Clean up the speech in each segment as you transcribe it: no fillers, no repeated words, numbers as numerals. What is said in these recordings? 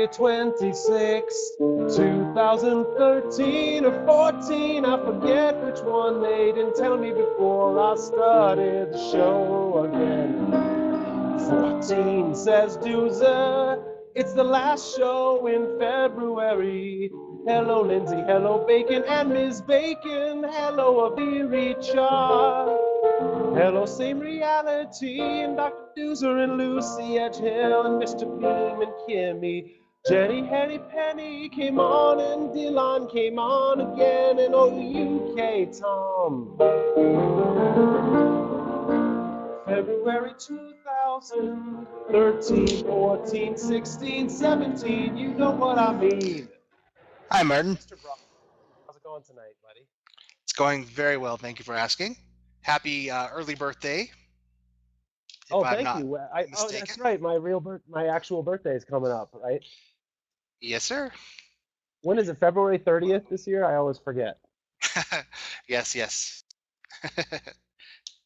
February 26, 2013 or 14, I forget which one. They didn't tell me before I started the show again. 14 says Doozer, it's the last show in February. Hello Lindsay, hello Bacon and Ms. Bacon, hello Avi Richard. Hello, same reality, and Dr. Doozer and Lucy Edgehill and Mr. Beam and Kimmy. Jenny, Henny, Penny came on, and Dylan came on again, and oh, UK Tom. February 2013, 14, 16, 17, you know what I mean. Hi, Merton. Mr. Brock, how's it going tonight, buddy? It's going very well. Thank you for asking. Happy early birthday, Oh, if I'm thank not you. Oh, that's mistaken. right. My actual birthday is coming up, right? Yes, sir. When is it? February 30th this year? I always forget. Yes, yes.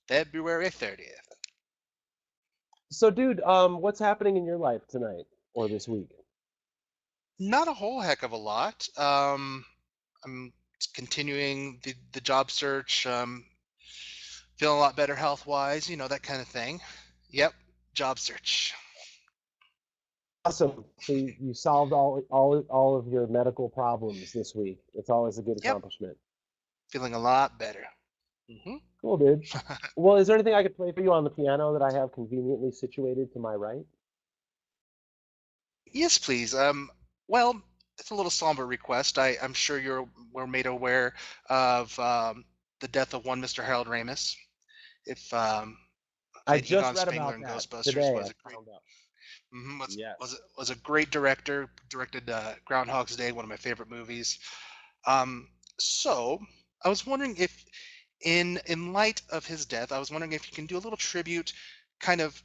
February 30th. So, dude, what's happening in your life tonight or this week? Not a whole heck of a lot. I'm continuing the job search. Feeling a lot better health-wise, that kind of thing. Yep, job search. Awesome. So you solved all of your medical problems this week. It's always a good Yep, accomplishment. feeling a lot better. Cool, dude. Well, is there anything I could play for you on the piano that I have conveniently situated to my right? Yes, please. Well, it's a little somber request. I'm sure were made aware of the death of one Mr. Harold Ramis. If I played just Egon read Spengler about in that Ghostbusters, today. was I a great found out. Yes. was a great director. Directed Groundhog's Day, one of my favorite movies. So I was wondering if, in light of his death, I was wondering if you can do a little tribute, kind of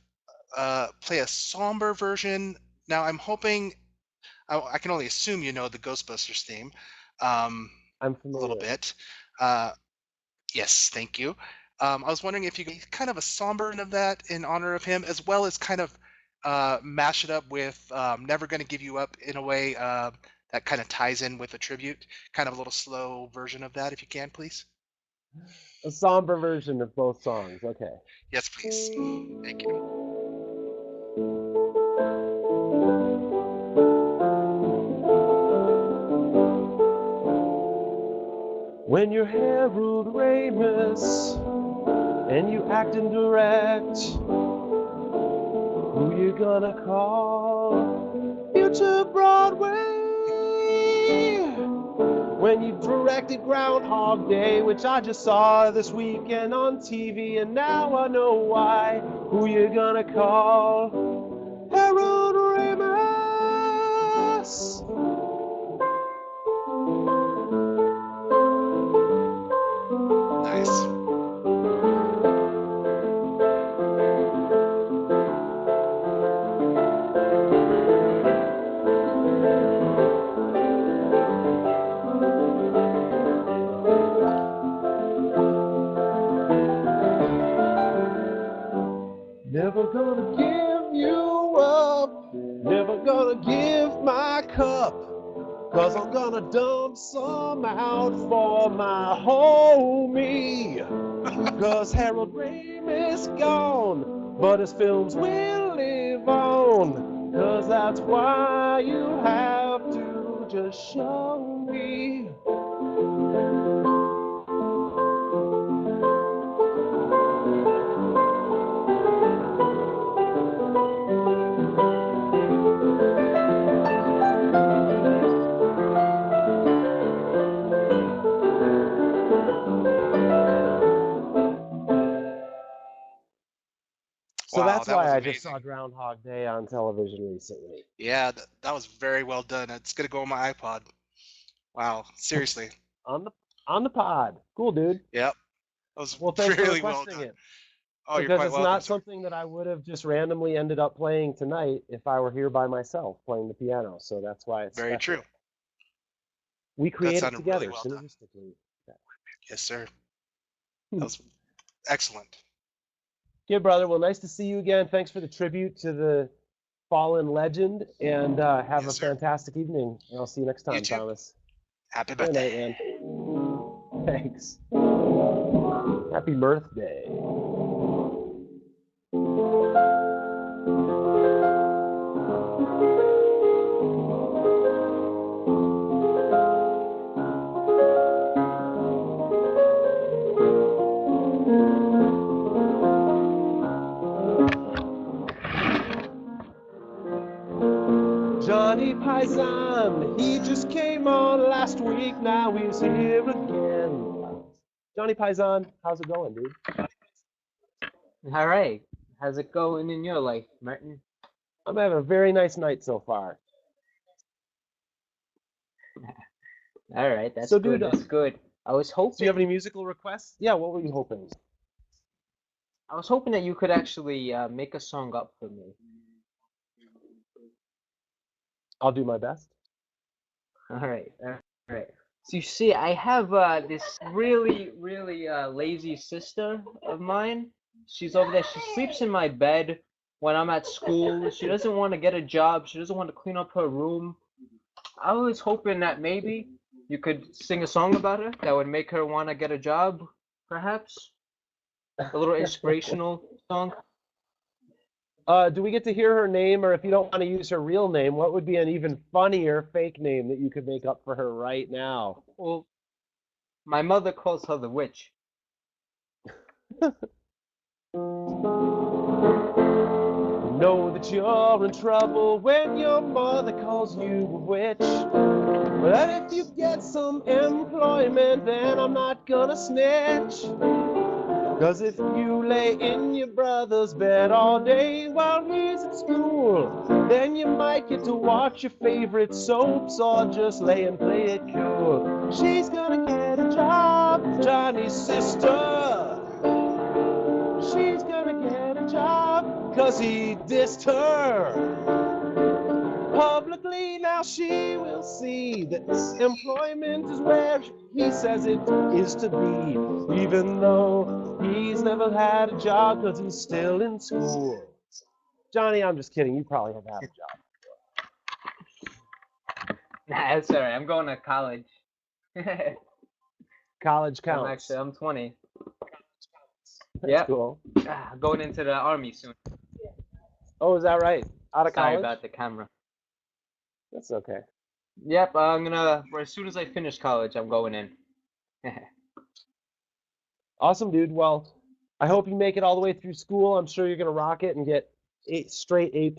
play a somber version. Now I'm hoping I can only assume you know the Ghostbusters theme, um, I'm a little familiar. bit. Uh, yes, thank you. I was wondering if you could kind of a somber version of that in honor of him, as well as kind of mash it up with "Never Gonna Give You Up" in a way that kind of ties in with a tribute. Kind of a little slow version of that, if you can, please. A somber version of both songs. Okay. Yes, please. Thank you. When you're Harold Ramis and you act and direct, who you gonna call? Future Broadway. When you directed Groundhog Day, which I just saw this weekend on TV, and now I know why. Who you gonna call? Harold Ramis. Nice. Never gonna give you up, never gonna give my cup, 'cause I'm gonna dump some out for my homie. 'Cause Harold Ramis gone, but his films will live on. 'Cause that's why you have to just show me. So Wow, that's that was why I just saw amazing. Groundhog Day on television recently. Yeah, that was very well done. It's gonna go on my iPod. Wow, seriously. On the on the pod. Cool, dude. Yep, that was Well, thanks for really well requesting done. it. Oh, you're Because quite it's welcome, not sir. something that I would have just randomly ended up playing tonight if I were here by myself playing the piano. So that's why it's Very true. special. We That create it sounded really together well done. synergistically. Yes, sir. That Hmm. was excellent. Good, brother. Well, nice to see you again. Thanks for the tribute to the fallen legend, and have a Yes, sir. fantastic evening. And I'll see you next You time, too. Thomas. Happy Good night, birthday. man. Thanks. Happy birthday. Johnny Paisan, he just came on last week, now he's here again. Johnny Paisan, how's it going, dude? All right. How's it going in your life, Merton? I'm having a very nice night so far. All right, that's So, good. dude, That's good. I was do you have any hoping. musical requests? Yeah, what were you hoping? I was hoping that you could actually make a song up for me. I'll do my best. All right. All right. So you see, I have this really lazy sister of mine. She's over there. She sleeps in my bed when I'm at school. She doesn't want to get a job. She doesn't want to clean up her room. I was hoping that maybe you could sing a song about her that would make her want to get a job, perhaps. A little inspirational song. Do we get to hear her name, or if you don't want to use her real name, what would be an even funnier fake name that you could make up for her right now? Well, my mother calls her the witch. Know that you're in trouble when your mother calls you a witch. But if you get some employment, then I'm not gonna snitch. Cause if you lay in your brother's bed all day while he's at school, then you might get to watch your favorite soaps or just lay and play it cool. She's gonna get a job, Johnny's sister. She's gonna get a job, cause he dissed her. Publicly now she will see that employment is where he says it is to be, even though he's never had a job because he's still in school. Johnny, I'm just kidding. You probably have had a job. Nah, that's alright. I'm going to college. College counts. I'm 20. That's Yep. cool. Going into the army soon. Oh, is that right? Out of Sorry college? about the camera. That's okay. Yep, as soon as I finish college, I'm going in. Awesome, dude. Well, I hope you make it all the way through school. I'm sure you're gonna rock it and get straight A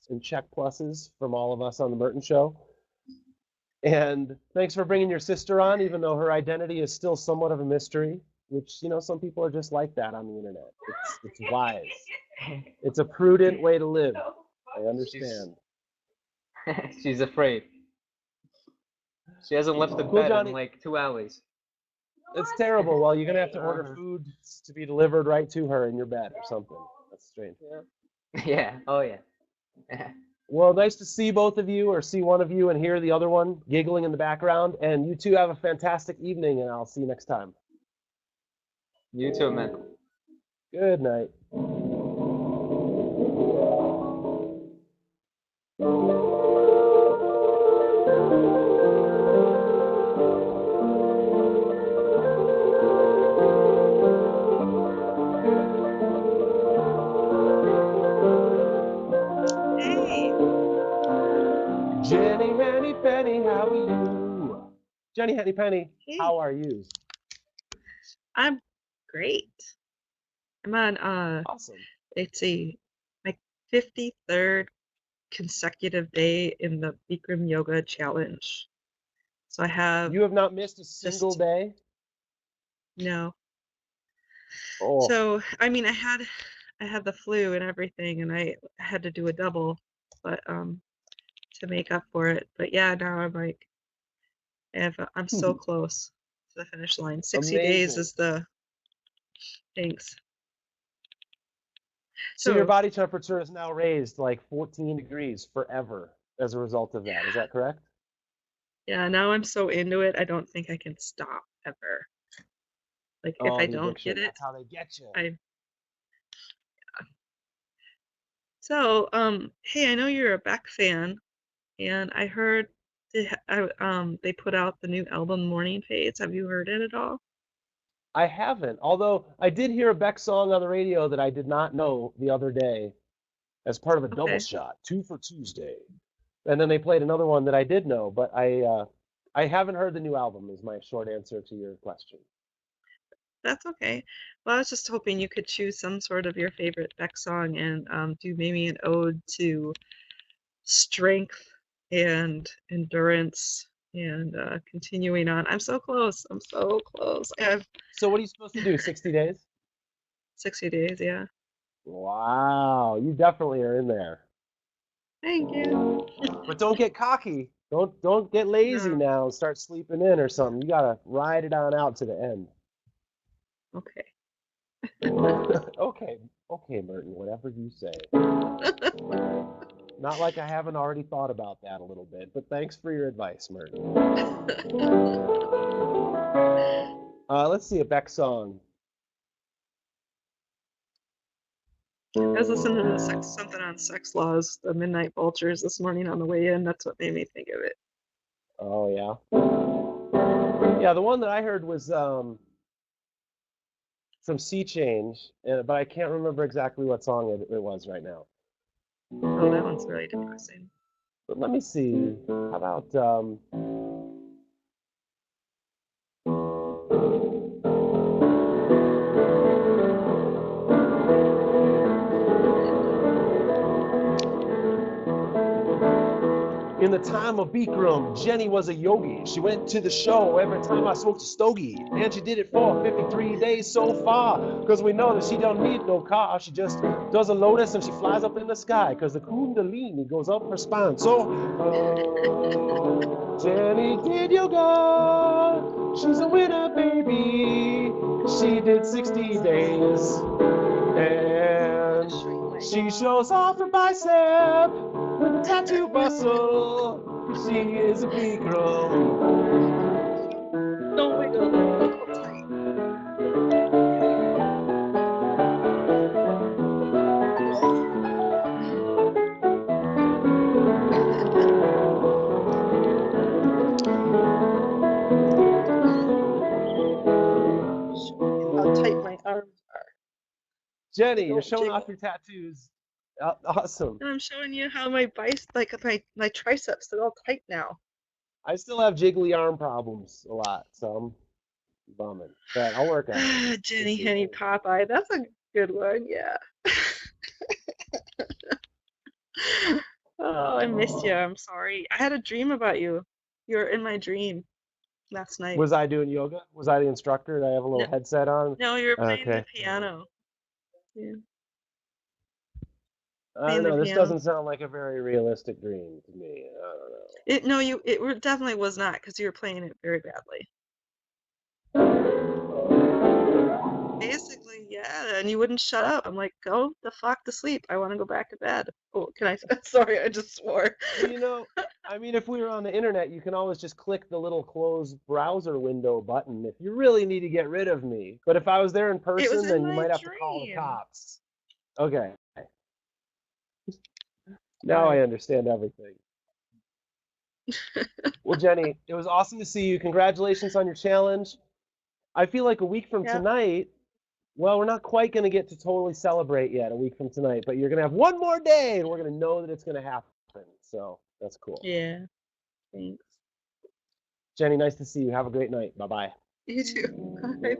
and check pluses from all of us on the Merton Show. And thanks for bringing your sister on, even though her identity is still somewhat of a mystery. Which, you know, some people are just like that on the internet. It's wise. It's a prudent way to live. I understand. She's afraid. She hasn't left the Cool, bed Johnny. in like 2 hours. It's terrible. Well, you're gonna have to order food to be delivered right to her in your bed or something. That's strange. Yeah. Oh yeah. Well, nice to see both of you, or see one of you and hear the other one giggling in the background. And you two have a fantastic evening, and I'll see you next time. You too, man. Good night. Hey, Jenny Henny Penny, how are you? Jenny Henny Penny, hey, how are you? I'm great. I'm on Awesome. it's my 53rd consecutive day in the Bikram Yoga Challenge. So I have You have not missed a single just day? no. Oh, So I mean I had the flu and everything and I had to do a double but to make up for it. But yeah, now I'm like I'm so close to the finish line. 60 days amazing. is the thanks. So your So body temperature is now raised like 14 degrees forever as a result of that. Is that correct? yeah, now I'm so into it, I don't think I can stop ever. Like if Oh, I the don't addiction. get it, That's how they get you. I So, hey, I know you're a Beck fan, and I heard they put out the new album Morning Phase. Have you heard it at all? I haven't, although I did hear a Beck song on the radio that I did not know the other day as part of a double Okay, shot, 2 for Tuesday. And then they played another one that I did know, but I haven't heard the new album is my short answer to your question. that's okay. Well, I was just hoping you could choose some sort of your favorite Beck song and do maybe an ode to strength and endurance and continuing on. I'm so close. I'm so close. I have So what are you supposed to do, 60 days? 60 days, yeah. Wow, you definitely are in there. Thank you. But don't get cocky. Don't get lazy No. now and start sleeping in or something. You gotta ride it on out to the end. Okay. Okay, Merton, whatever you say. Not like I haven't already thought about that a little bit, but thanks for your advice, Merton. Let's see, a Beck song. I was listening to something on sex laws, the Midnight Vultures, this morning on the way in. That's what made me think of it. Oh, yeah. Yeah, the one that I heard was some Sea Change, but I can't remember exactly what song it was right now. Oh, that one's really depressing. But let me see. How about in the time of Bikram, Jenny was a yogi. She went to the show every time I smoked a stogie. And she did it for 53 days so far. Because we know that she don't need no car. She just does a lotus and she flies up in the sky. Because the kundalini goes up her spine. So, Jenny did yoga. She's a winner, baby. She did 60 days. And she shows off her bicep with a tattoo bustle. She is a big girl. Don't wiggle. Wiggle tight. How tight my arms are. Jenny, They you're don't showing off jiggle. your tattoos. Awesome. And I'm showing you how my my triceps are all tight now. I still have jiggly arm problems a lot, so I'm bumming. But I'll work on it. Jenny Henny Popeye. That's a good one, yeah. Oh, I missed you. I'm sorry. I had a dream about you. You were in my dream last night. Was I doing yoga? Was I the instructor? Did I have a little No, headset on? no, you were playing the Okay. piano. Yeah, I playing don't the know. This piano. doesn't sound like a very realistic dream to me. I don't know. It definitely was not because you were playing it very badly. Basically, yeah, and you wouldn't shut up. I'm like, go the fuck to sleep. I want to go back to bed. Oh, can I? Sorry, I just swore. Well, I mean, if we were on the internet, you can always just click the little close browser window button if you really need to get rid of me. But if I was there in It was person, in then you my might have to call the dream. cops. Okay. Now I understand everything. Well, Jenny, it was awesome to see you. Congratulations on your challenge. I feel like a week from Yeah. tonight, well, we're not quite going to get to totally celebrate yet a week from tonight, but you're going to have one more day and we're going to know that it's going to happen. So that's cool. Yeah. Thanks. Jenny, nice to see you. Have a great night. Bye-bye. You too. Bye.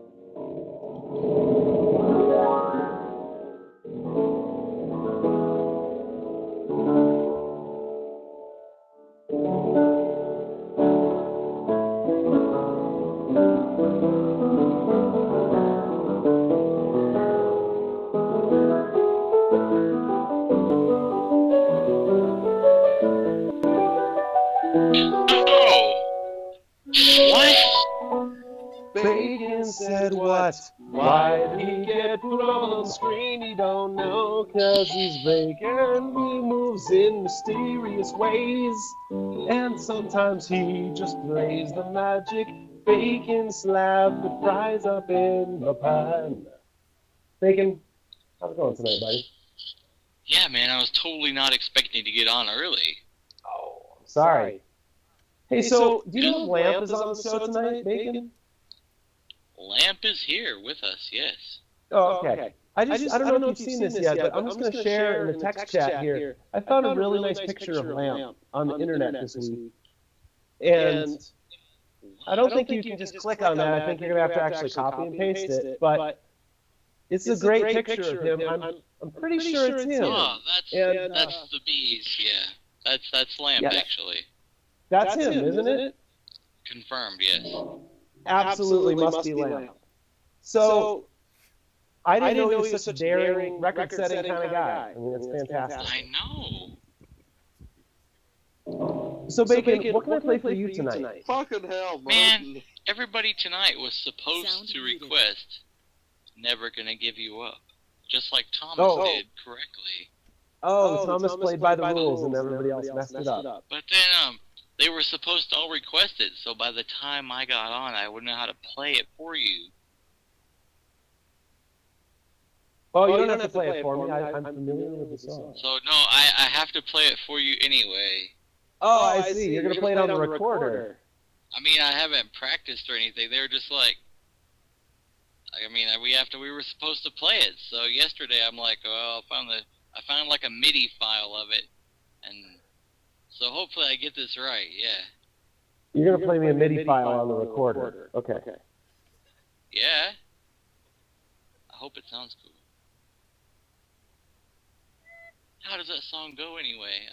Bacon said what? Why did he get put on the screen? He don't know, 'cause he's bacon. He moves in mysterious ways. And sometimes he just plays the magic bacon slab that fries up in the pan. Bacon, how's it going tonight, buddy? Yeah, man, I was totally not expecting to get on early. Oh, I'm sorry. Hey, so do you know if Lamp is on the show tonight, Bacon? Lamp is here with us, yes. Oh, okay. I don't know if you've seen this yet, but I'm just going to share in the text chat here. I found a really nice picture of Lamp on the internet this week. And I don't think you can just click on that. I think you're going to have to actually copy and paste it. But it's a great picture of him. I'm pretty sure it's him. Oh, that's the bees, yeah. That's Lamp, actually. That's him, isn't it? Confirmed, yes. Absolutely must be Lamp. So I didn't know he was such a daring, record-setting kind of guy. I mean, it's fantastic. I know. So Bacon, what can I play for you tonight? Fucking hell, man. Everybody tonight was supposed to request Never Gonna Give You Up. Just like Thomas did correctly. Oh, Thomas played by the rules and everybody else messed it up. But then, they were supposed to all request it, so by the time I got on, I wouldn't know how to play it for you. Oh, you don't have to play it for me. I'm familiar with the song. So, no, I have to play it for you anyway. Oh, I see. You're going to play it on the recorder. I mean, I haven't practiced or anything. They were just like, I mean, we were supposed to play it. So yesterday, I'm like, well, I found like a MIDI file of it, and so hopefully I get this right. Yeah. You're going to play me a MIDI file on the recorder. Okay. Yeah. I hope it sounds cool. How does that song go anyway?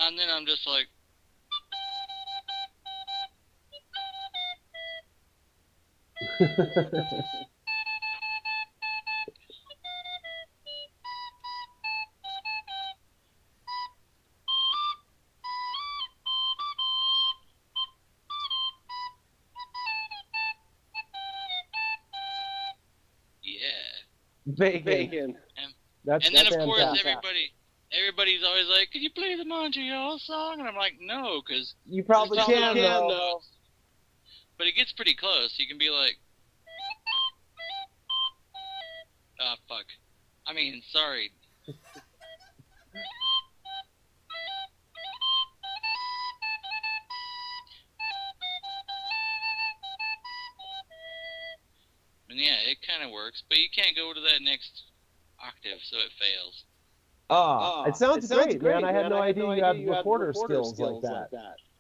And then I'm just like, Bacon. And then of course everybody's always like, "Can you play the Montreal song?" And I'm like, "No, because you probably can though." But it gets pretty close. You can be like, "Ah, fuck." I mean, sorry. And yeah, it kind of works, but you can't go to that next octave, so it fails. It sounds great, man. I had no idea you had recorder skills like that.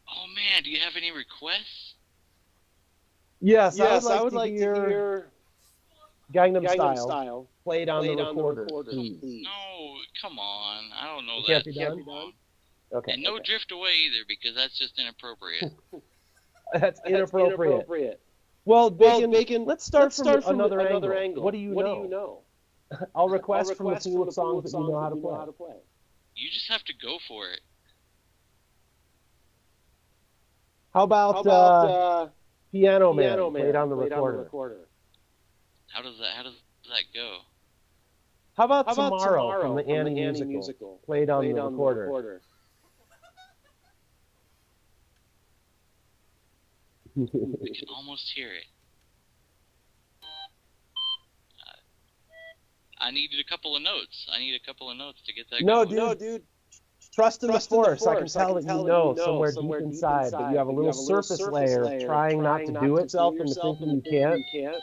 Oh man, do you have any requests? Yes, I would like to hear Gangnam Style played on the recorder. Please. No, come on. I don't know that. Can't be done? Okay. And no drift away either, because that's just inappropriate. That's inappropriate. Well, Bacon, let's start from another angle. What do you know? I'll request from the pool of songs that you know how to play. You just have to go for it. How about Piano Man played on the recorder? How does that go? How about Tomorrow from the Annie musical played on the recorder? I can almost hear it. I needed a couple of notes. I need a couple of notes to get that going. No, dude. Trust in the force. I can tell that you know somewhere deep inside, but you have a little surface layer trying not to do itself into thinking you can't.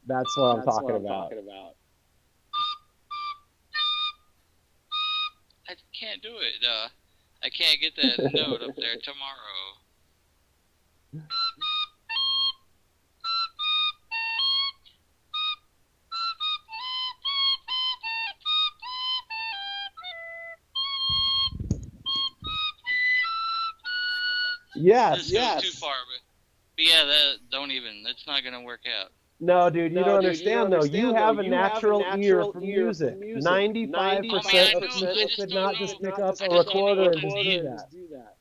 That's what I'm talking about. I can't do it. I can't get that note up there tomorrow. Yes. This goes too far, but yeah, don't even. It's not gonna work out. No, dude, you don't understand though. You have a natural ear for music. 95% of people could not just pick up a recorder and do that.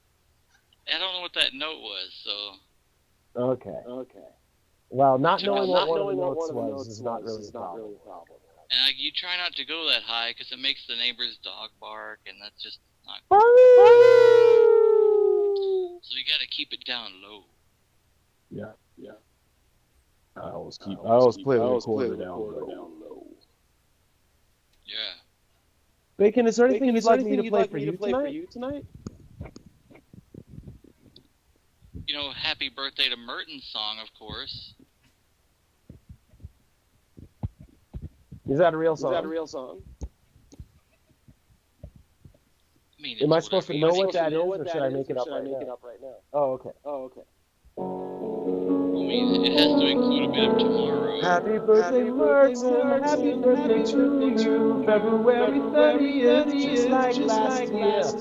I don't know what that note was, so. Okay. Well, not knowing what one of the notes was is not really a problem. And you try not to go that high because it makes the neighbor's dog bark, and that's just not. So you got to keep it down low. Yeah. I always play the recorder down low. Yeah. Bacon, is there anything you'd like me to play for you tonight? You know, Happy Birthday to Merton song, of course. Is that a real song? I mean, Am I it's supposed to whatever know you what that is, think. or should I make it up right now? Oh, okay. I mean, it has to include a bit of tomorrow. Happy birthday, Merton. Happy birthday to you. February 30th, just like last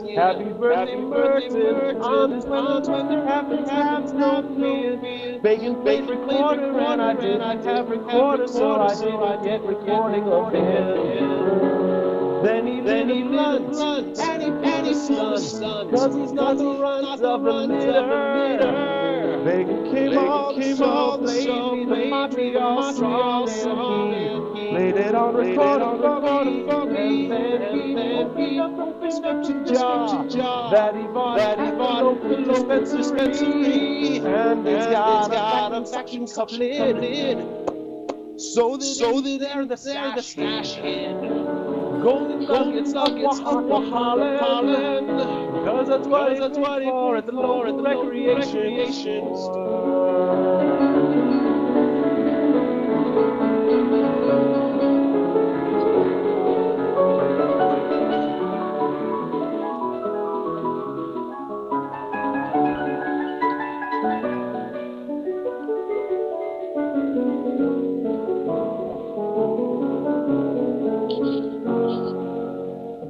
year. Happy birthday, Merton. On this when the birthday happens, no fear. Bacon played recorder, and I didn't have recorder, so I didn't get recording of him. Then he lit a blunt, and he pulled a stunt, cause he's not the runt of the litter. Bacon came on the show, played me the Montreal song, and he played it on recorder for me, and then he opened up a prescription jar that he bought at the local dispensary, and it's got a vacuum suction cup lid, so that there the stash hid. Golden nuggets of Oaxaca, Holland, because that's what it's for at the local recreation store.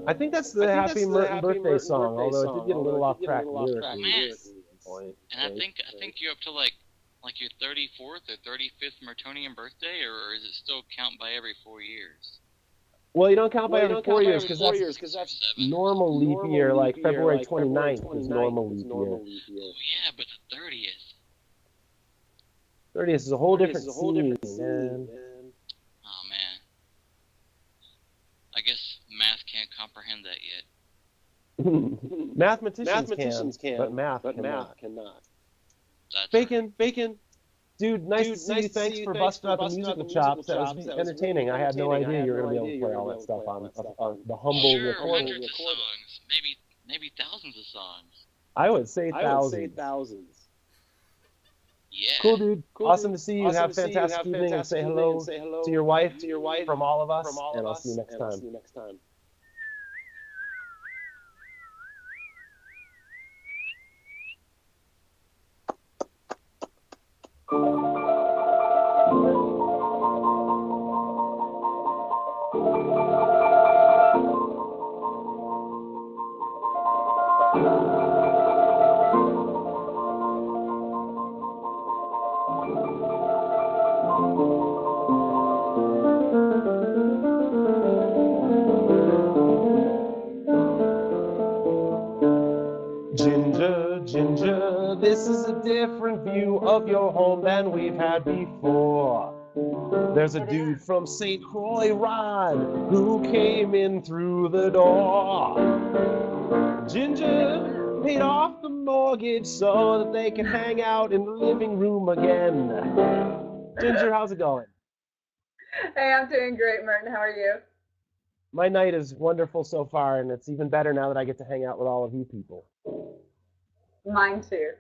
I think that's the Happy Merton birthday song, although it did get a little off track lyrically. Man. And I think you're up to like your 34th or 35th Mertonian birthday, or is it still count by every 4 years? Well, you don't count by every 4 years because that's normal leap year, like February 29th is normal leap year. Oh yeah, but the 30th. 30th is a whole different scene, man. Oh man. I guess math can't comprehend that yet. Mathematicians can, but math cannot. That's Bacon, dude, nice to see you. Thanks for busting out the musical chops. That was entertaining. I had no idea you were going to be able to play all that stuff on the humble sure, recorder. hundreds of songs, maybe thousands of songs. I would say thousands. Yeah. Cool, dude. Awesome to see you. Have a fantastic evening, and say hello to your wife from all of us, and I'll see you next time. Ginger, this is a different view of your home than we've had before. There's a dude from St. Croix Rod who came in through the door. Ginger paid off the mortgage so that they can hang out in the living room again. Ginger, how's it going? Hey, I'm doing great, Merton. How are you? My night is wonderful so far, and it's even better now that I get to hang out with all of you people. Mine too.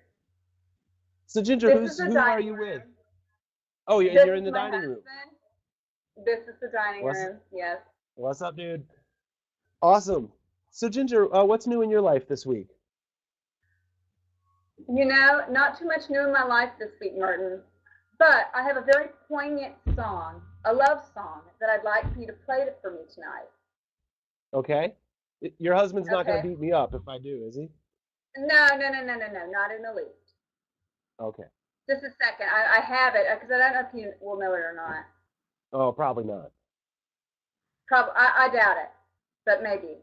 So Ginger, who are you with? Oh, you're in the dining room. This is the dining room, yes. What's up, dude? Awesome. So Ginger, what's new in your life this week? You know, not too much new in my life this week, Merton. But I have a very poignant song, a love song, that I'd like for you to play for me tonight. Okay. Your husband's not going to beat me up if I do, is he? No, not in the least. Okay. Just a second. I have it, because I don't know if you will know it or not. Oh, probably not. I doubt it, but maybe.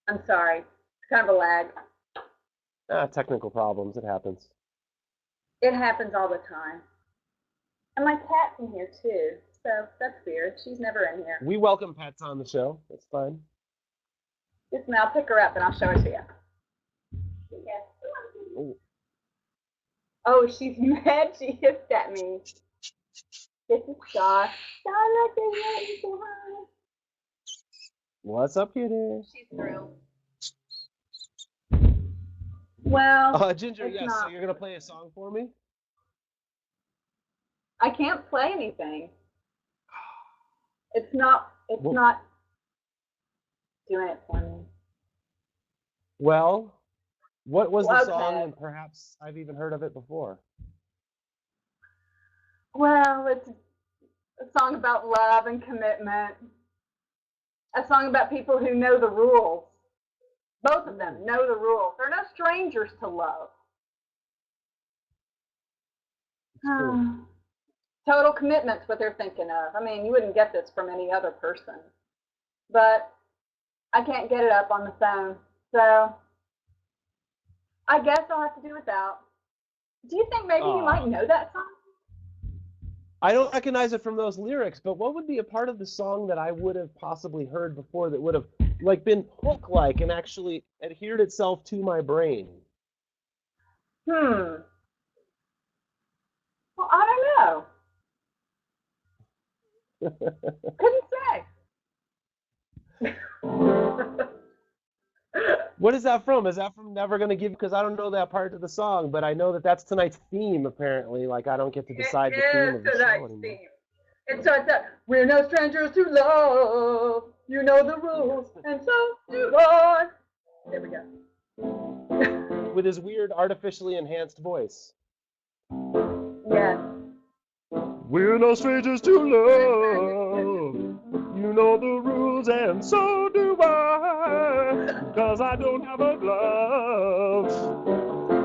I'm sorry. Kind of a lag. Technical problems. It happens. It happens all the time. And my cat's in here too, so that's weird. She's never in here. We welcome pets on the show. That's fine. Just now, I'll pick her up and I'll show her to you. Yes. Ooh. Oh, she's mad. She hissed at me. This is Star. Star, look, there's Merton behind. What's up, cutie? She's thrilled. Well, Ginger, it's yes. not. So you're gonna play a song for me? I can't play anything. It's not doing it for me. Well, what was the song? Okay. And perhaps I've even heard of it before. Well, it's a song about love and commitment. A song about people who know the rules. Both of them know the rules. They're no strangers to love. Total commitment's what they're thinking of. I mean, you wouldn't get this from any other person. But I can't get it up on the phone. So I guess I'll have to do without. Do you think maybe you might know that song? I don't recognize it from those lyrics, but what would be a part of the song that I would have possibly heard before that would have like been hook-like and actually adhered itself to my brain? Well, I don't know. Couldn't say. What is that from? Is that from Never Gonna Give? Because I don't know that part of the song, but I know that that's tonight's theme. Apparently, like I don't get to decide the theme of the show anymore. Theme. It starts out, we're no strangers to love. You know the rules, and so do I. There we go. With his weird, artificially enhanced voice. Yes. We're no strangers to love. You know the rules, and so do I. Cause I don't have a glove.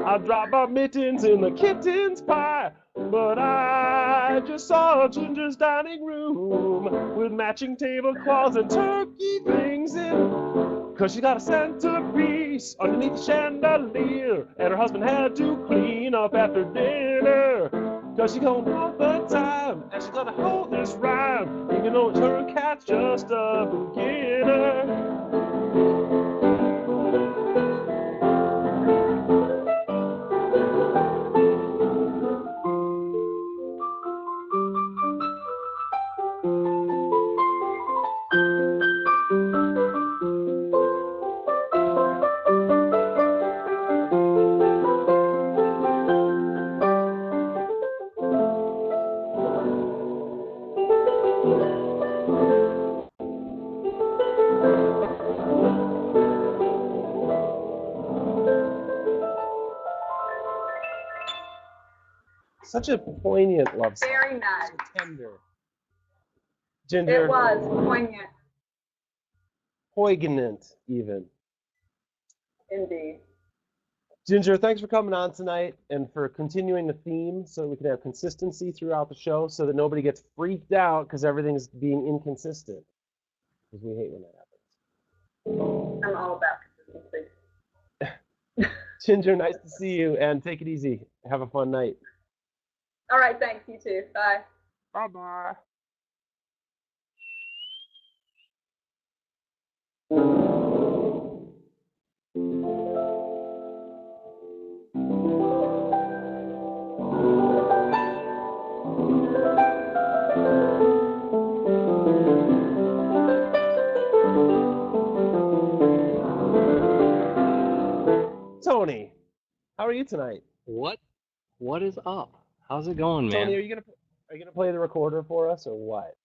I dropped my mittens in the kitten's pie. But I just saw Ginger's dining room with matching tablecloths and turkey things in. Cause she got a centerpiece underneath the chandelier, and her husband had to clean up after dinner. Cause she gonna want the time, and she's gonna hold this rhyme, even though her cat's just a beginner. Such a poignant love song. Very nice. So tender. Ginger. It was poignant. Poignant, even. Indeed. Ginger, thanks for coming on tonight and for continuing the theme so we can have consistency throughout the show so that nobody gets freaked out because everything's being inconsistent. Because we hate when that happens. I'm all about consistency. Ginger, nice to see you, and take it easy. Have a fun night. All right, thanks. You too. Bye. Bye-bye. Tony, how are you tonight? What is up? How's it going, man? Tony, are you gonna play the recorder for us or what?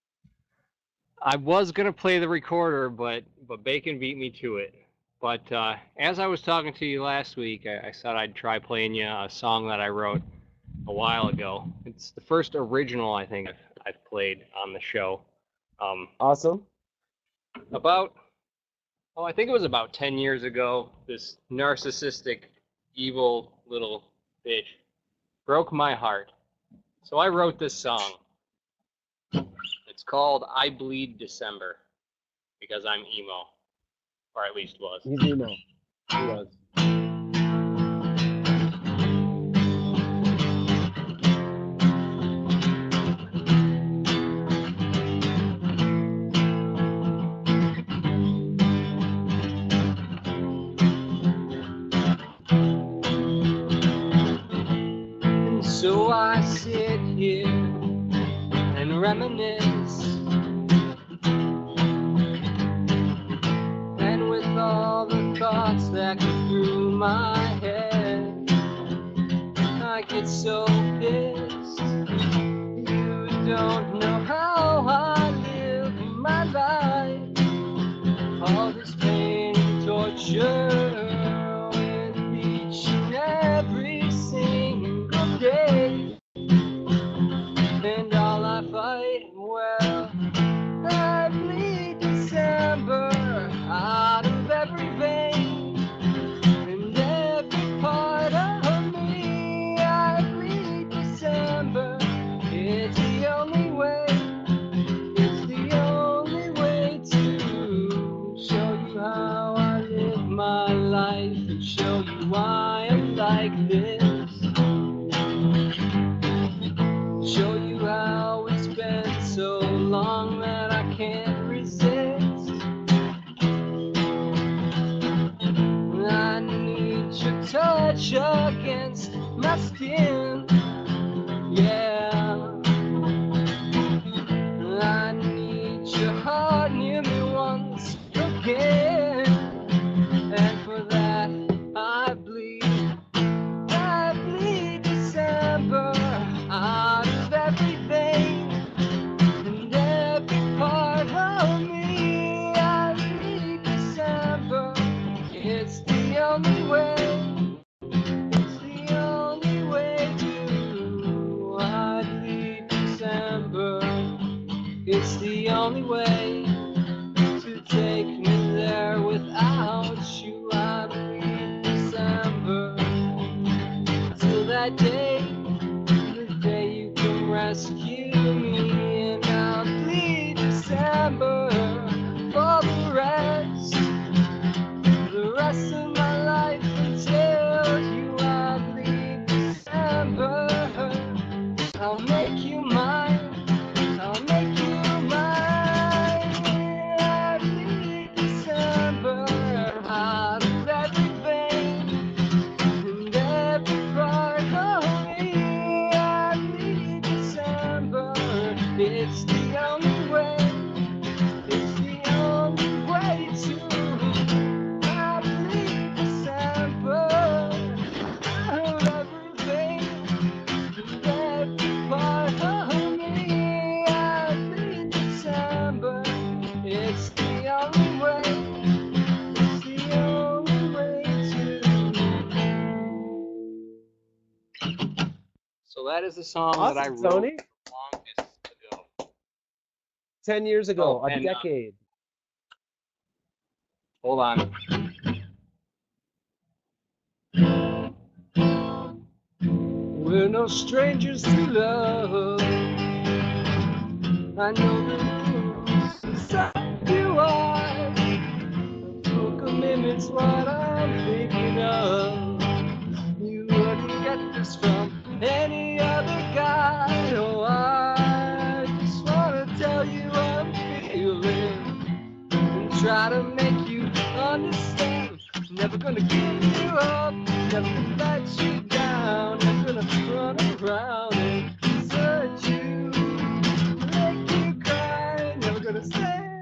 I was gonna play the recorder, but Bacon beat me to it. But as I was talking to you last week, I thought I'd try playing you a song that I wrote a while ago. It's the first original I think I've played on the show. Awesome. I think it was about 10 years ago. This narcissistic, evil little bitch broke my heart. So I wrote this song. It's called I Bleed December because I'm emo, or at least was. He's emo. He was. And so I sit here and reminisce, and with all the thoughts that go through my head, I get so pissed. You don't know how I live my life. All this pain and torture with each and every single day. And all I fight, well, I bleed December out of every vein. And every part of me, I bleed December. It's the only way, it's the only way to show you how I live my life and show you why I'm like this. Show you how it's been so long that I can't resist. I need your touch against my skin. Yeah. I need your heart near me once again. And for that I bleed December out of every vein. And every part of me, I bleed December. It's the only way, it's the only way to. I bleed December. It's the only way to take me there without you. I bleed December. Till that day, the day you can rescue me. And I'll bleed December for the rest of my life until you. I bleed December. I'll make you mine, I'll make you mine. I bleed December out of every vein and every part of me. I bleed December. It's the only way, it's the only way to. I bleed December out of every vein and every part of me. I bleed December. It's the only way, it's the only way to. So that is the song that I Awesome, wrote Tony. the longest ago. 10 years ago, Oh, a and, decade. Hold on. We're no strangers to love. I know the rules inside you are. Full commitment's what I'm thinking of. You wouldn't get this from any other guy. Oh, I just wanna tell you what I'm feeling and try to make you understand. Never gonna give you up, never gonna let you down. Never gonna run around and desert you, make you cry. Never gonna say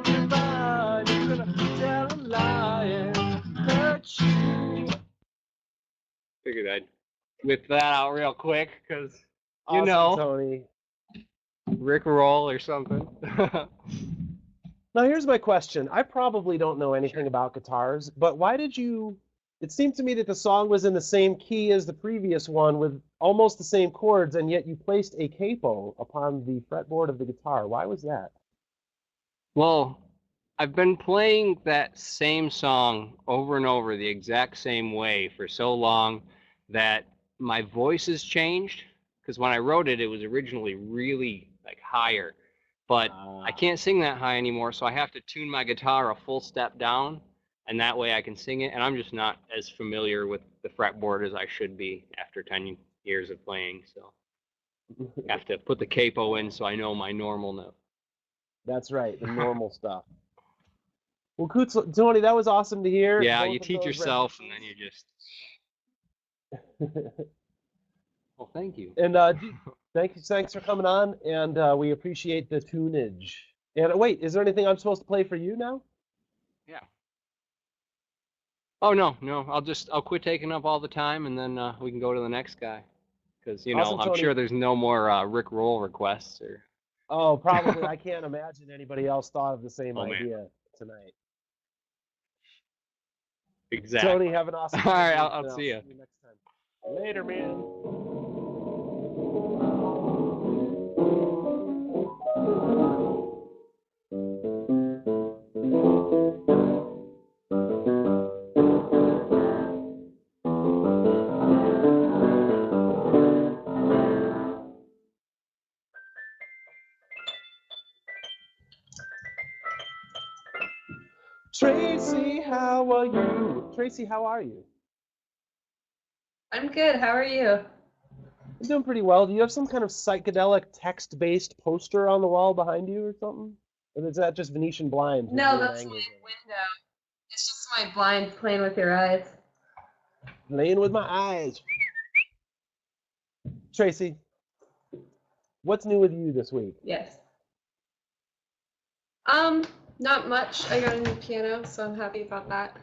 goodbye, never gonna tell a lie and hurt you. Figured I'd whip that out real quick, because you Awesome, know, Tony. Rick roll or something. Now, here's my question. I probably don't know anything about guitars, but why did you... It seemed to me that the song was in the same key as the previous one with almost the same chords, and yet you placed a capo upon the fretboard of the guitar. Why was that? Well, I've been playing that same song over and over the exact same way for so long that my voice has changed. Because when I wrote it, it was originally really like higher, but I can't sing that high anymore, so I have to tune my guitar a full step down. and that way I can sing it. And I'm just not as familiar with the fretboard as I should be after 10 years of playing. So I have to put the capo in so I know my normal note. That's right, the normal stuff. Well, Tony, that was awesome to hear. Yeah, both you of teach those yourself, and then you just. renditions. Well, thank you. And thanks for coming on, and we appreciate the tunage. And wait, is there anything I'm supposed to play for you now? Yeah. Oh no, I'll quit taking up all the time, and then we can go to the next guy, because Awesome, I'm Tony. sure there's no more Rick Roll requests or. Oh, probably. I can't imagine anybody else thought of the same Oh, man. idea tonight. Exactly. Tony, have an awesome All night, right, and I'll see you. next time. Later, man. Tracy, how are you? Tracy, how are you? I'm good. How are you? I'm doing pretty well. Do you have some kind of psychedelic text-based poster on the wall behind you or something? Or is that just Venetian blinds? with No, weird that's my angles in it? window. It's just my blinds playing with your eyes. Playing with my eyes. Tracy, what's new with you this week? Yes. Not much. I got a new piano, so I'm happy about that.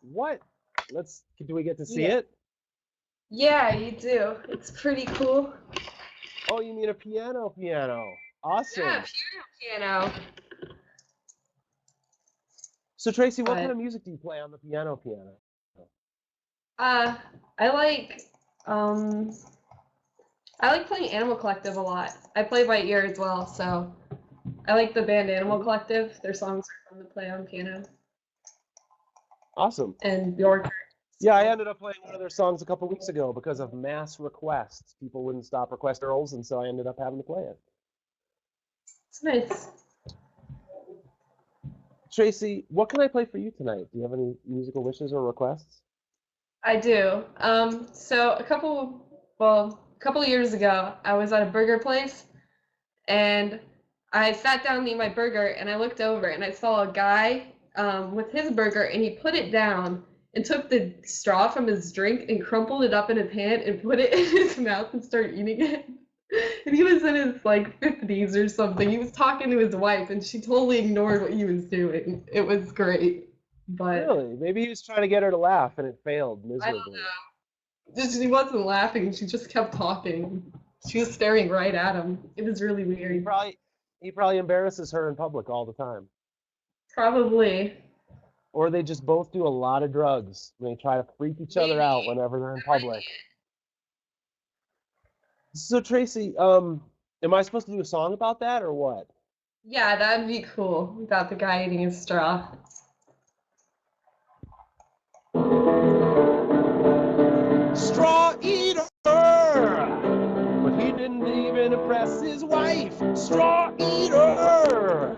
What? Do we get to see Yeah. it? Yeah, you do. It's pretty cool. Oh, you mean a piano? Awesome. Yeah, piano. So Tracy, what But- kind of music do you play on the piano? I like playing Animal Collective a lot. I play by ear as well, so I like the band Animal Collective. Their songs are fun to play on piano. Awesome. And your Yeah, I ended up playing one of their songs a couple weeks ago because of mass requests. People wouldn't stop requesting girls, and so I ended up having to play it. It's nice. Tracy, what can I play for you tonight? Do you have any musical wishes or requests? I do. So a couple of years ago, I was at a burger place, and I sat down to eat my burger, and I looked over, and I saw a guy with his burger, and he put it down and took the straw from his drink and crumpled it up in his hand and put it in his mouth and started eating it. And he was in his like 50s or something. He was talking to his wife, and she totally ignored what he was doing. It was great. But Really? Maybe he was trying to get her to laugh, and it failed I don't miserably. know. She wasn't laughing. She just kept talking. She was staring right at him. It was really He weird. probably embarrasses her in public all the time. Probably. Or they just both do a lot of drugs. And they try to freak each other out whenever they're in public. So Tracy, am I supposed to do a song about that or what? Yeah, that'd be cool. Without the guy eating his straw. Straw eater! But he didn't even impress his wife. Straw eater!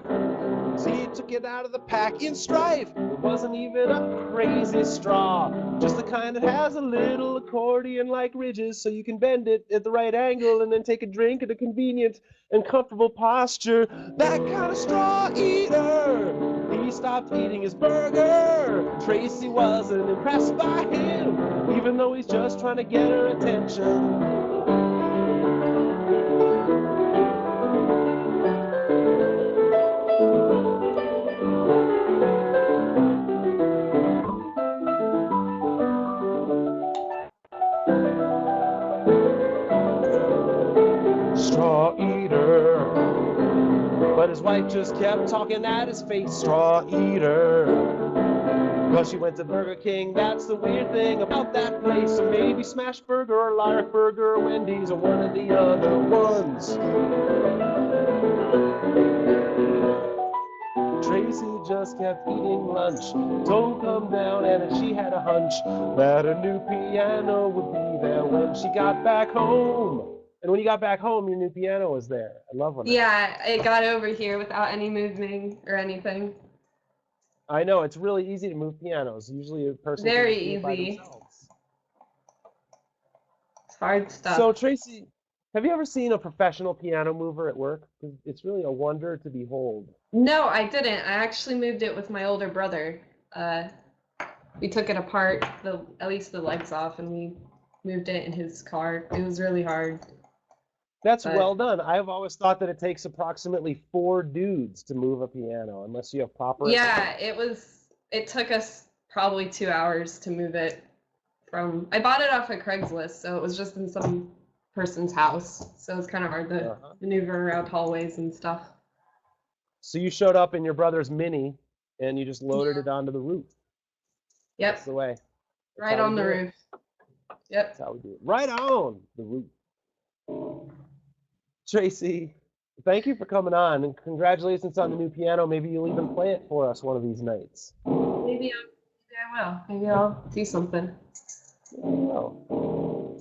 So he took it out of the pack in strife. It wasn't even a crazy straw. Just the kind that has a little accordion like ridges so you can bend it at the right angle and then take a drink at a convenient and comfortable posture. That kind of straw eater! He stopped eating his burger. Tracy wasn't impressed by him, even though he's just trying to get her attention. Straw eater. But his wife just kept talking at his face. Straw eater. Well, she went to Burger King. That's the weird thing about that place. So maybe Smash Burger or Lark Burger or Wendy's or one of the other ones. Tracy just kept eating lunch. Don't come down, and she had a hunch that her new piano would be there when she got back home. And when you got back home, your new piano was there. I love when that. Yeah, it got over here without any moving or anything. I know, it's really easy to move pianos. Usually a person can Very just do it by easy. themselves. It's hard stuff. So, Tracy, have you ever seen a professional piano mover at work? 'Cause it's really a wonder to behold. No, I didn't. I actually moved it with my older brother. We took it apart, at least the legs off, and we moved it in his car. It was really hard. That's But- well done. I've always thought that it takes approximately 4 dudes to move a piano, unless you have proper. Yeah, it took us probably 2 hours to move it from. I bought it off of Craigslist, so it was just in some person's house. So it's kind of hard to maneuver around hallways and stuff. So you showed up in your brother's Mini, and you just loaded it onto the roof. Yep, That's the way. That's right how we on the do it. roof. Yep. That's how we do it. Right on the roof. Tracy, thank you for coming on, and congratulations on the new piano. Maybe you'll even play it for us one of these nights. Maybe I will. Maybe I'll do something. Oh.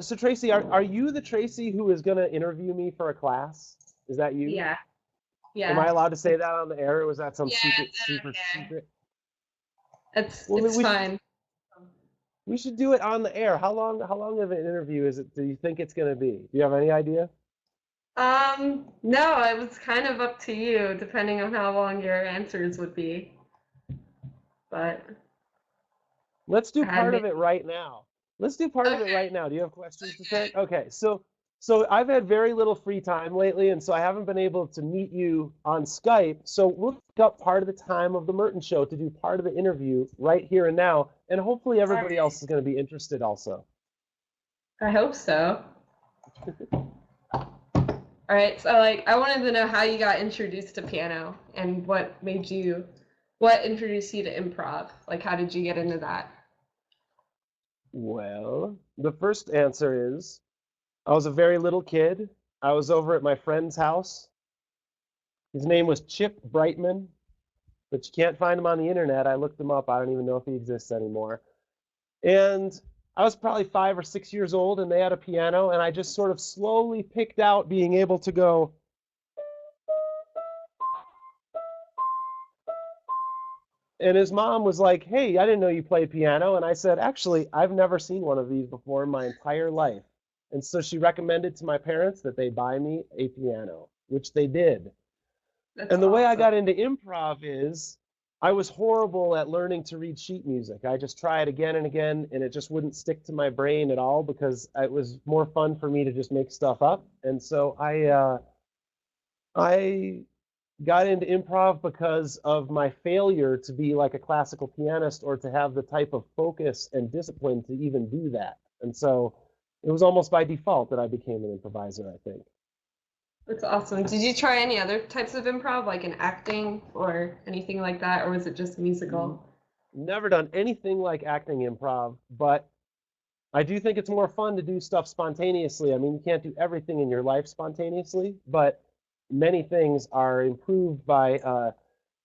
So Tracy, are you the Tracy who is going to interview me for a class? Is that you? Yeah. Yeah. Am I allowed to say that on the air, or was that some Yeah, secret, it's super okay. secret? It's Well, it's we should- fine. We should do it on the air. How long of an interview is it? Do you think it's going to be? Do you have any idea? No, it was kind of up to you, depending on how long your answers would be. But Let's do I part of admit- it right now. Let's do part of it Okay. right now. Do you have questions to Okay. say? Okay, so I've had very little free time lately, and so I haven't been able to meet you on Skype. So we'll pick up part of the time of the Merton Show to do part of the interview right here and now, and hopefully everybody Alright. else is going to be interested also. I hope so. All right, so I wanted to know how you got introduced to piano and what introduced you to improv? Like, how did you get into that? Well, the first answer is I was a very little kid. I was over at my friend's house. His name was Chip Brightman, but you can't find him on the internet. I looked him up. I don't even know if he exists anymore. And I was probably 5 or 6 years old, and they had a piano, and I just sort of slowly picked out being able to go. And his mom was like, "Hey, I didn't know you played piano." And I said, "Actually, I've never seen one of these before in my entire life." And so she recommended to my parents that they buy me a piano, which they did. That's And the way I awesome. got into improv is I was horrible at learning to read sheet music. I just tried again and again, and it just wouldn't stick to my brain at all because it was more fun for me to just make stuff up. And so I got into improv because of my failure to be like a classical pianist or to have the type of focus and discipline to even do that. And so it was almost by default that I became an improviser, I think. That's awesome. Did you try any other types of improv, like in acting or anything like that, or was it just musical? Never done anything like acting improv, but I do think it's more fun to do stuff spontaneously. I mean, you can't do everything in your life spontaneously, but many things are improved by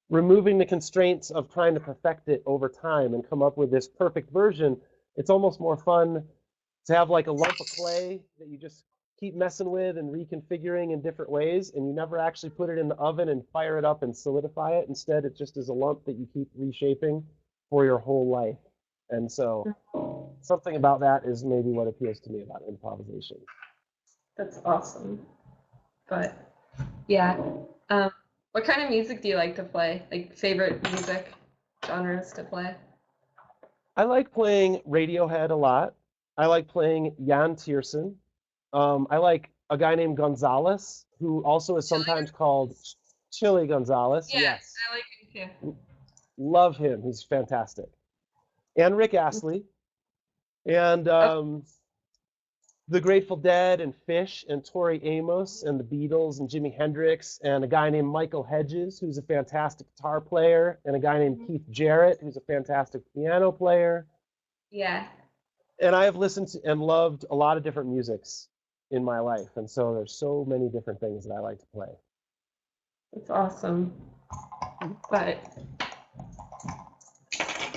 removing the constraints of trying to perfect it over time and come up with this perfect version. It's almost more fun to have like a lump of clay that you just keep messing with and reconfiguring in different ways, and you never actually put it in the oven and fire it up and solidify it. Instead, it just is a lump that you keep reshaping for your whole life. And so something about that is maybe what appeals to me about improvisation. That's awesome. But yeah, what kind of music do you like to play? Like favorite music genres to play? I like playing Radiohead a lot. I like playing Jan Tiersen. I like a guy named Gonzalez, who also is sometimes called Chili Gonzalez. Yeah, Yes. I like him too. Love him. He's fantastic. And Rick Astley. And the Grateful Dead and Fish and Tori Amos and the Beatles and Jimi Hendrix and a guy named Michael Hedges, who's a fantastic guitar player, and a guy named Keith Jarrett, who's a fantastic piano player. Yeah. And I have listened to and loved a lot of different musics in my life. And so there's so many different things that I like to play. That's awesome. But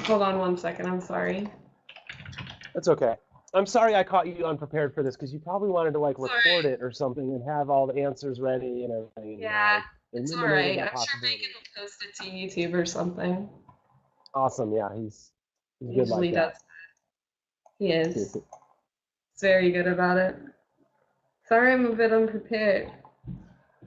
hold on one second, I'm sorry. That's okay. I'm sorry I caught you unprepared for this because you probably wanted to like Sorry. record it or something and have all the answers ready and everything. And Yeah. It's all eliminated right. that I'm sure possibility. Bacon will post it to YouTube or something. Awesome. Yeah, he's good Usually like that. does. He is. He's very good about it. Sorry, I'm a bit unprepared.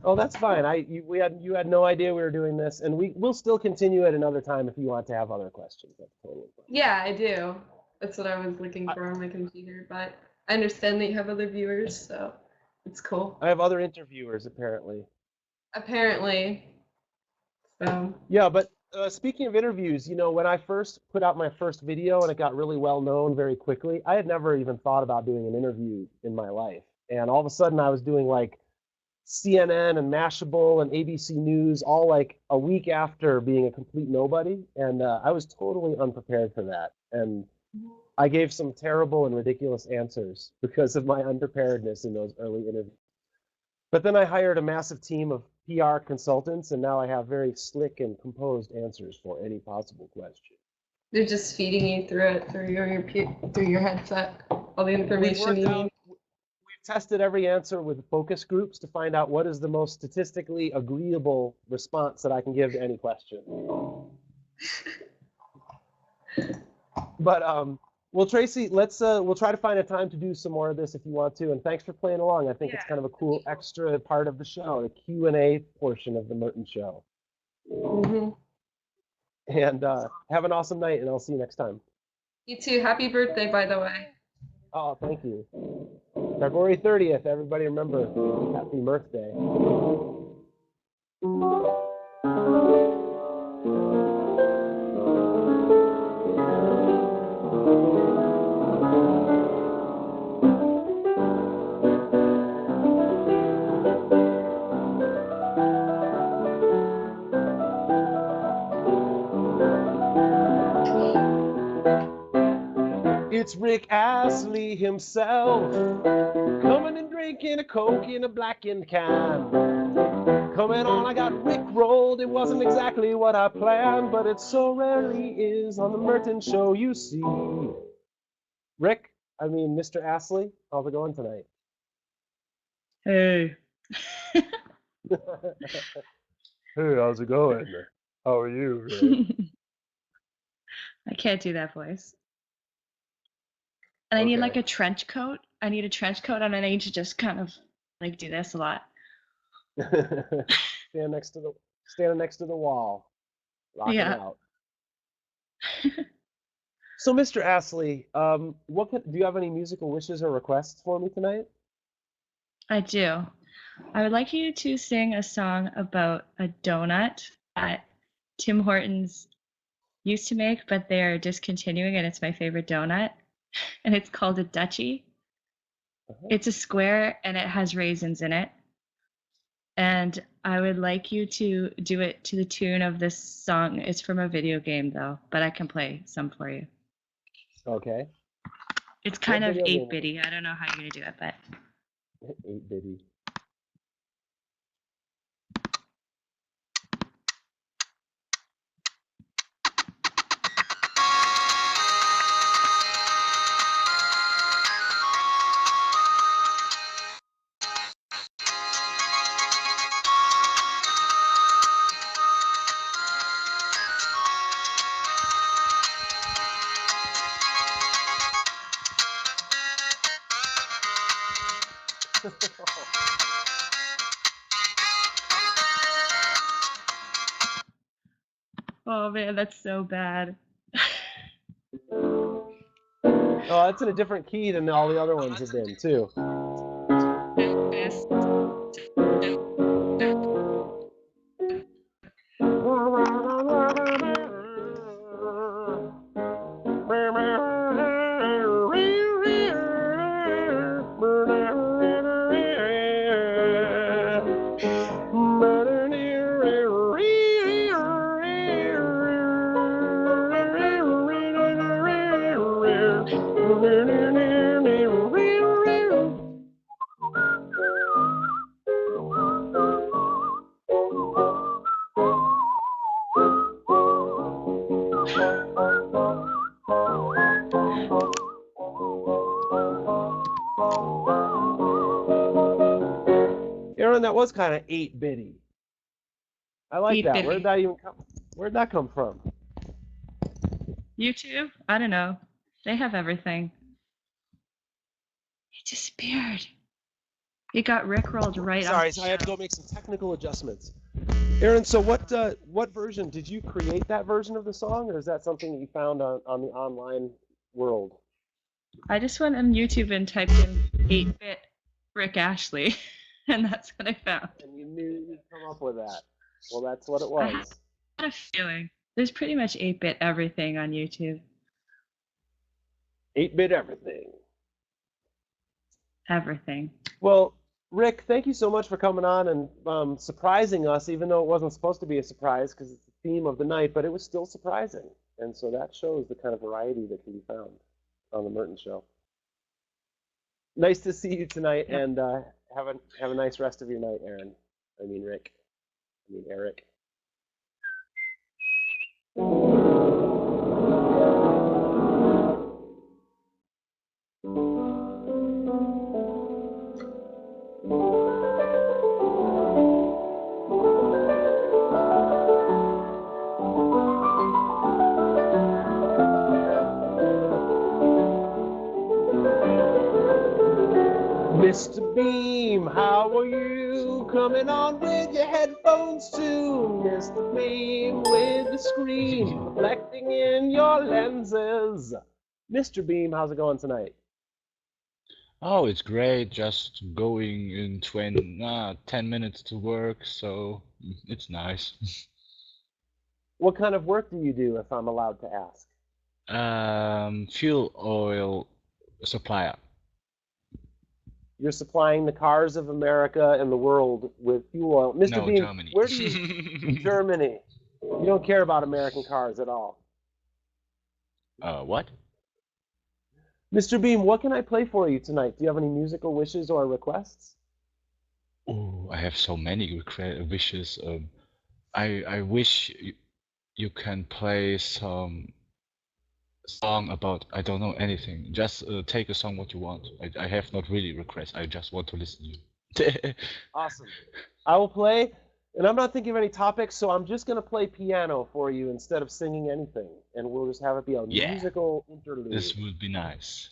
Oh, that's fine. You had no idea we were doing this, and we'll still continue at another time if you want to have other questions. That's totally fine. Yeah, I do. That's what I was looking for on my computer, but I understand that you have other viewers, so it's cool. I have other interviewers apparently. Apparently. So. Yeah, but speaking of interviews, when I first put out my first video and it got really well known very quickly, I had never even thought about doing an interview in my life. And all of a sudden I was doing like CNN and Mashable and ABC News all like a week after being a complete nobody. And I was totally unprepared for that. And I gave some terrible and ridiculous answers because of my unpreparedness in those early interviews. But then I hired a massive team of PR consultants, and now I have very slick and composed answers for any possible question. They're just feeding you through your headset, all the information you need. We've tested every answer with focus groups to find out what is the most statistically agreeable response that I can give to any question. But well, Tracy, we'll try to find a time to do some more of this if you want to. And thanks for playing along. I think it's kind of a cool extra part of the show, the Q&A portion of the Merton show. Mm-hmm. And have an awesome night, and I'll see you next time. You too. Happy birthday, by the way. Oh, thank you. February 30th, everybody remember, happy birthday. It's Rick Astley himself, coming and drinking a Coke in a blackened can. Coming on, I got Rick rolled. It wasn't exactly what I planned, but it so rarely is on the Merton show, you see. Mr. Astley, how's it going tonight? Hey. Hey, how's it going? How are you, Rick? I can't do that voice. And I need like a trench coat. I need a trench coat, and I need to just kind of like do this a lot. Stand next to the wall. Rock it out. So, Mr. Astley, do you have any musical wishes or requests for me tonight? I do. I would like you to sing a song about a donut that Tim Hortons used to make, but they're discontinuing, and it's my favorite donut. And it's called a Dutchie. It's a square, and it has raisins in it. And I would like you to do it to the tune of this song. It's from a video game, though, but I can play some for you. Okay. It's kind of 8-bitty. I don't know how you're going to do it, but... 8-bitty. Oh man, that's so bad. Oh, that's in a different key than all the other ones have been, too. Aaron, that was kind of 8-bitty. I like that. Beep, Where'd that come from? YouTube? I don't know. They have everything. He disappeared. He got rickrolled right off. Sorry, so I had to go make some technical adjustments. Aaron, so what version did you create that version of the song, or is that something that you found on the online world? I just went on YouTube and typed in 8-bit Rick Ashley, and that's what I found. And you knew you'd come up with that. Well, that's what it I had was. a feeling. There's pretty much 8-bit everything on YouTube. 8-bit everything. Everything. Well, Rick, thank you so much for coming on and surprising us, even though it wasn't supposed to be a surprise because it's the theme of the night, but it was still surprising. And so that shows the kind of variety that can be found on the Merton Show. Nice to see you tonight, and have a nice rest of your night, Aaron. I mean, Rick. I mean, Eric. Mr. Beam, how are you? Coming on with your headphones too. Mr. Beam with the screen reflecting in your lenses. Mr. Beam, how's it going tonight? Oh, it's great. Just going in 10 minutes to work, so it's nice. What kind of work do you do, if I'm allowed to ask? Fuel oil supplier. You're supplying the cars of America and the world with fuel oil. Mr. No, Beam, Germany. where do you... Germany. You don't care about American cars at all. What? Mr. Beam, what can I play for you tonight? Do you have any musical wishes or requests? Oh, I have so many wishes. I wish you can play some song about, I don't know anything. Just take a song what you want. I have not really requests. I just want to listen to you. Awesome. I will play, and I'm not thinking of any topics, so I'm just going to play piano for you instead of singing anything, and we'll just have it be a Yeah. musical interlude. This would be nice.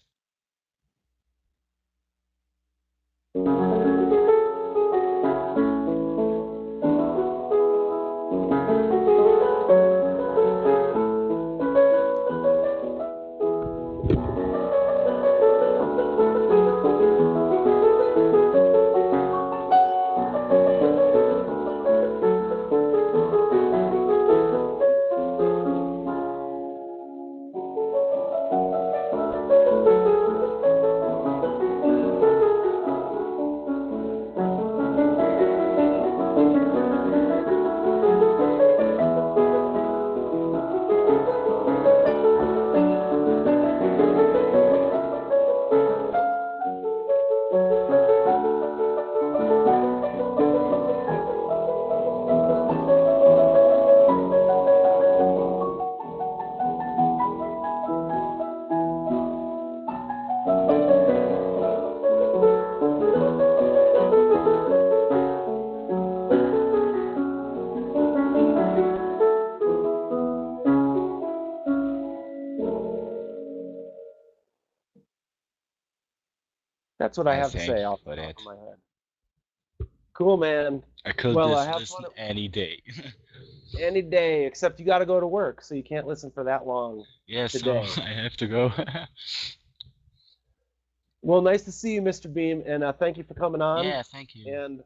That's what I Yeah, have to thank say you off for the top that. of my head. Cool, man. I could Well, I have listen fun any day. any day, except you got to go to work, so you can't listen for that long Yes, so today. I have to go. Well, nice to see you, Mr. Beam, and thank you for coming on. Yeah, thank you. And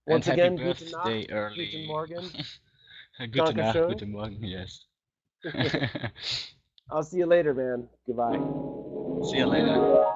And once happy again, guten birthday Nacht, guten early. Morgen. Guten Nacht, Dankeschön. guten Morgen, yes. I'll see you later, man. Goodbye. See you later.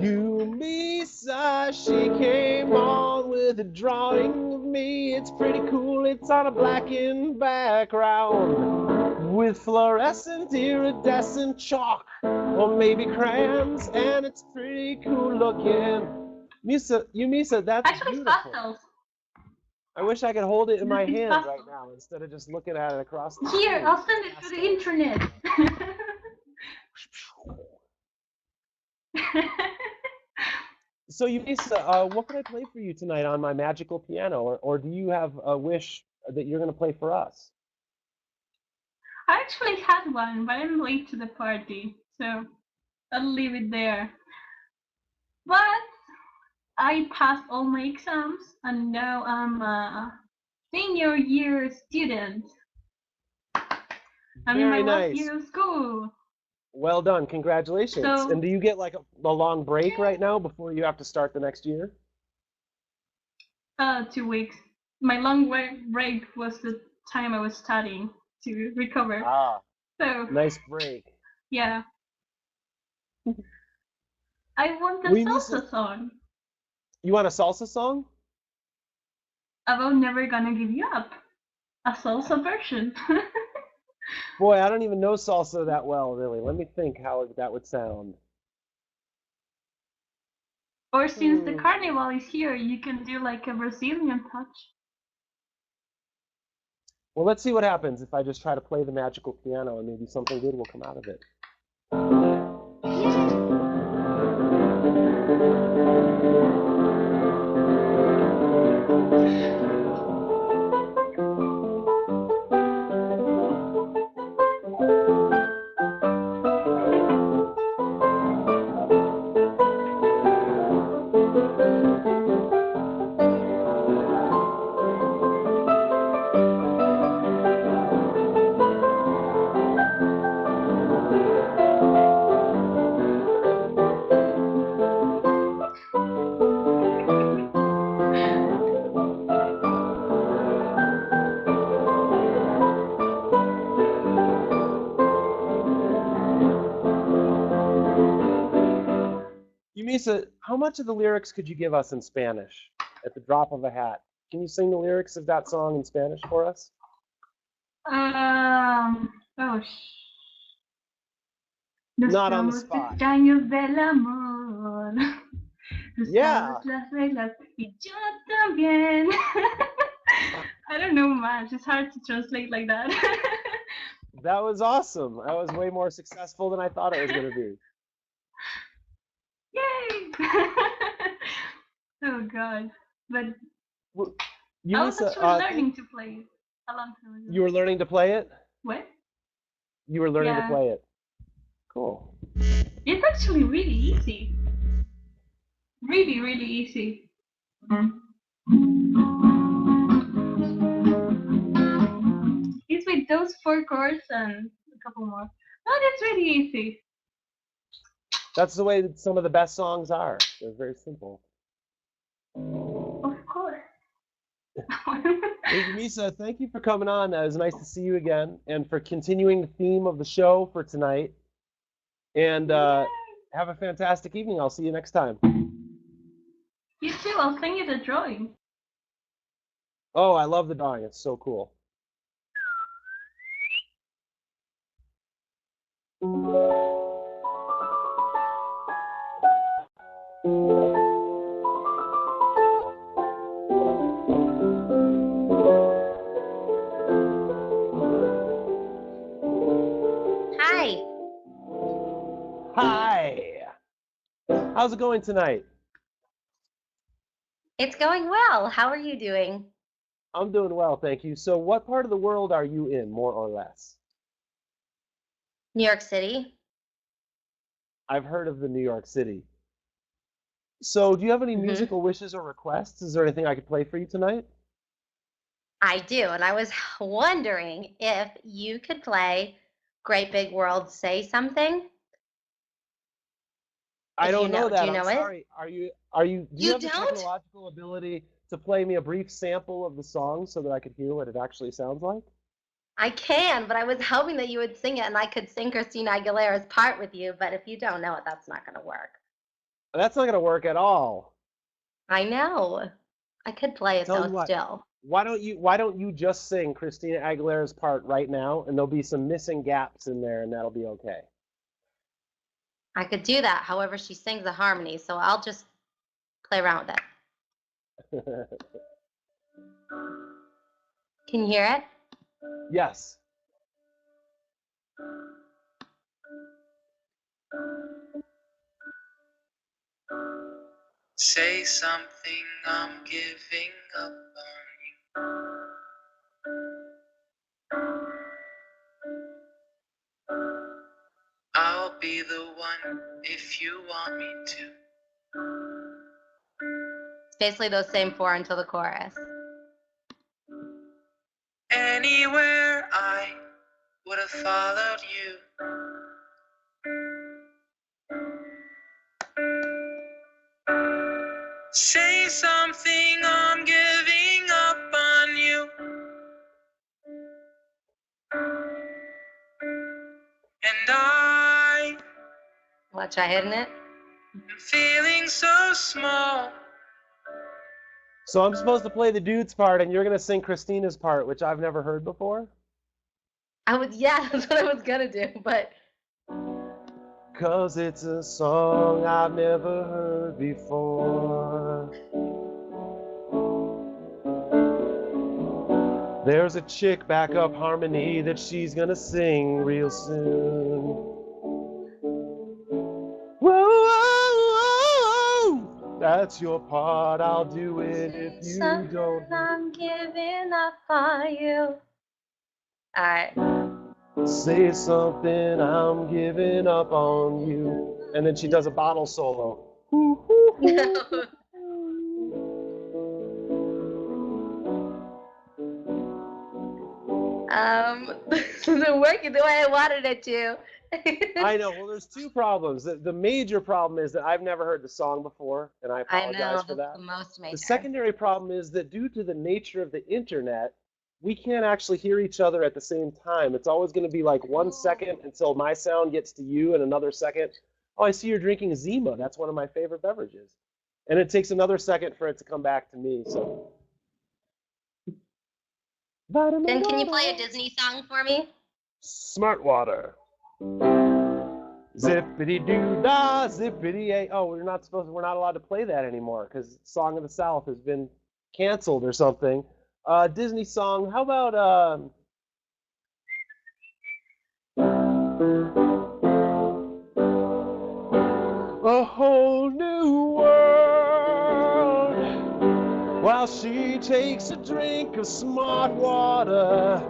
Yumisa, she came on with a drawing of me. It's pretty cool, it's on a blackened background. with fluorescent iridescent chalk, or maybe crayons, and it's pretty cool looking. Misa, that's Actually, it's beautiful. pastels. I wish I could hold it in my It's hand pastels. right now instead of just looking at it across the Here, screen. I'll send it to the internet. So Misa, what can I play for you tonight on my magical piano, or do you have a wish that you're going to play for us? I actually had one, but I'm late to the party, so I'll leave it there. But I passed all my exams, and now I'm a senior year student. I'm in my Very last nice. year of school. Well done. Congratulations. So- And do you get like a long break right now before you have to start the next year? 2 weeks. My long break was the time I was studying to recover. Ah, So nice break. yeah. I want a We miss salsa song You want a salsa song? about Never Gonna Give You Up. A salsa version. Boy, I don't even know salsa that well, really. Let me think how that would sound. Or since the carnival is here, you can do like a Brazilian touch. Well, let's see what happens if I just try to play the magical piano and maybe something good will come out of it. Yumisa, how much of the lyrics could you give us in Spanish at the drop of a hat? Can you sing the lyrics of that song in Spanish for us? Oh, Nos Not on the somos spot. extraños del amor. Tú Yeah. sabes las reglas y yo también. I don't know much. It's hard to translate like that. That was awesome. That was way more successful than I thought it was going to be. Yay! Oh god. But Well, I was Yumisa, actually learning to play it a long time ago. you were learning to play it? What? You were learning to Yeah. play it. Cool. It's actually really easy. Really, really easy. It's with those 4 chords and a couple more. Oh, that's really easy. That's the way that some of the best songs are. They're very simple. Of course. Hey, Yumisa, thank you for coming on. It was nice to see you again, and for continuing the theme of the show for tonight. And have a fantastic evening. I'll see you next time. You too, I'll send you the drawing. Oh, I love the drawing. It's so cool. Hi. Hi. How's it going tonight? It's going well. How are you doing? I'm doing well, thank you. So what part of the world are you in, more or less? New York City? I've heard of the New York City. So do you have any Mhm. musical wishes or requests? Is there anything I could play for you tonight? I do, and I was wondering if you could play Great Big World Say Something. I If you don't know that. do you I'm know it? sorry. Do you You have the don't? technological ability to play me a brief sample of the song so that I could hear what it actually sounds like? I can, but I was hoping that you would sing it and I could sing Christina Aguilera's part with you, but if you don't know it, that's not going to work. That's not going to work at all. I know. I could play it Tell you though what. still. why don't you just sing Christina Aguilera's part right now, and there'll be some missing gaps in there, and that'll be okay. I could do that. However, she sings the harmony, so I'll just play around with it. Can you hear it? Yes. Say something, I'm giving up on you. I'll be the one if you want me to. It's basically those same four until the chorus. Anywhere I would have followed you. Say something, I'm giving up on you. And I Wanna try hitting it? am feeling so small. So I'm supposed to play the dude's part, and you're gonna sing Christina's part, which I've never heard before? Yeah, that's what I was gonna do, but 'Cause it's a song I've never heard before. There's a chick backup harmony that she's gonna sing real soon. Whoa, whoa, whoa, that's your part, I'll do it if you don't. I'm giving up on you. Alright. Say something, I'm giving up on you. And then she does a bottle solo. This isn't working the way I wanted it to. I know. Well, there's two problems. The major problem is that I've never heard the song before, and I I apologize know, for that's that. the most major. The secondary problem is that due to the nature of the internet, we can't actually hear each other at the same time. It's always going to be like 1 second until my sound gets to you, and another second. Oh, I see you're drinking Zima. That's one of my favorite beverages. And it takes another second for it to come back to me. So. Then can you play a Disney song for me? Smart water. Zippity doo dah, zippity a. Oh, we're not allowed to play that anymore because Song of the South has been canceled or something. Disney song. How about A Whole New World? While she takes a drink of smart water,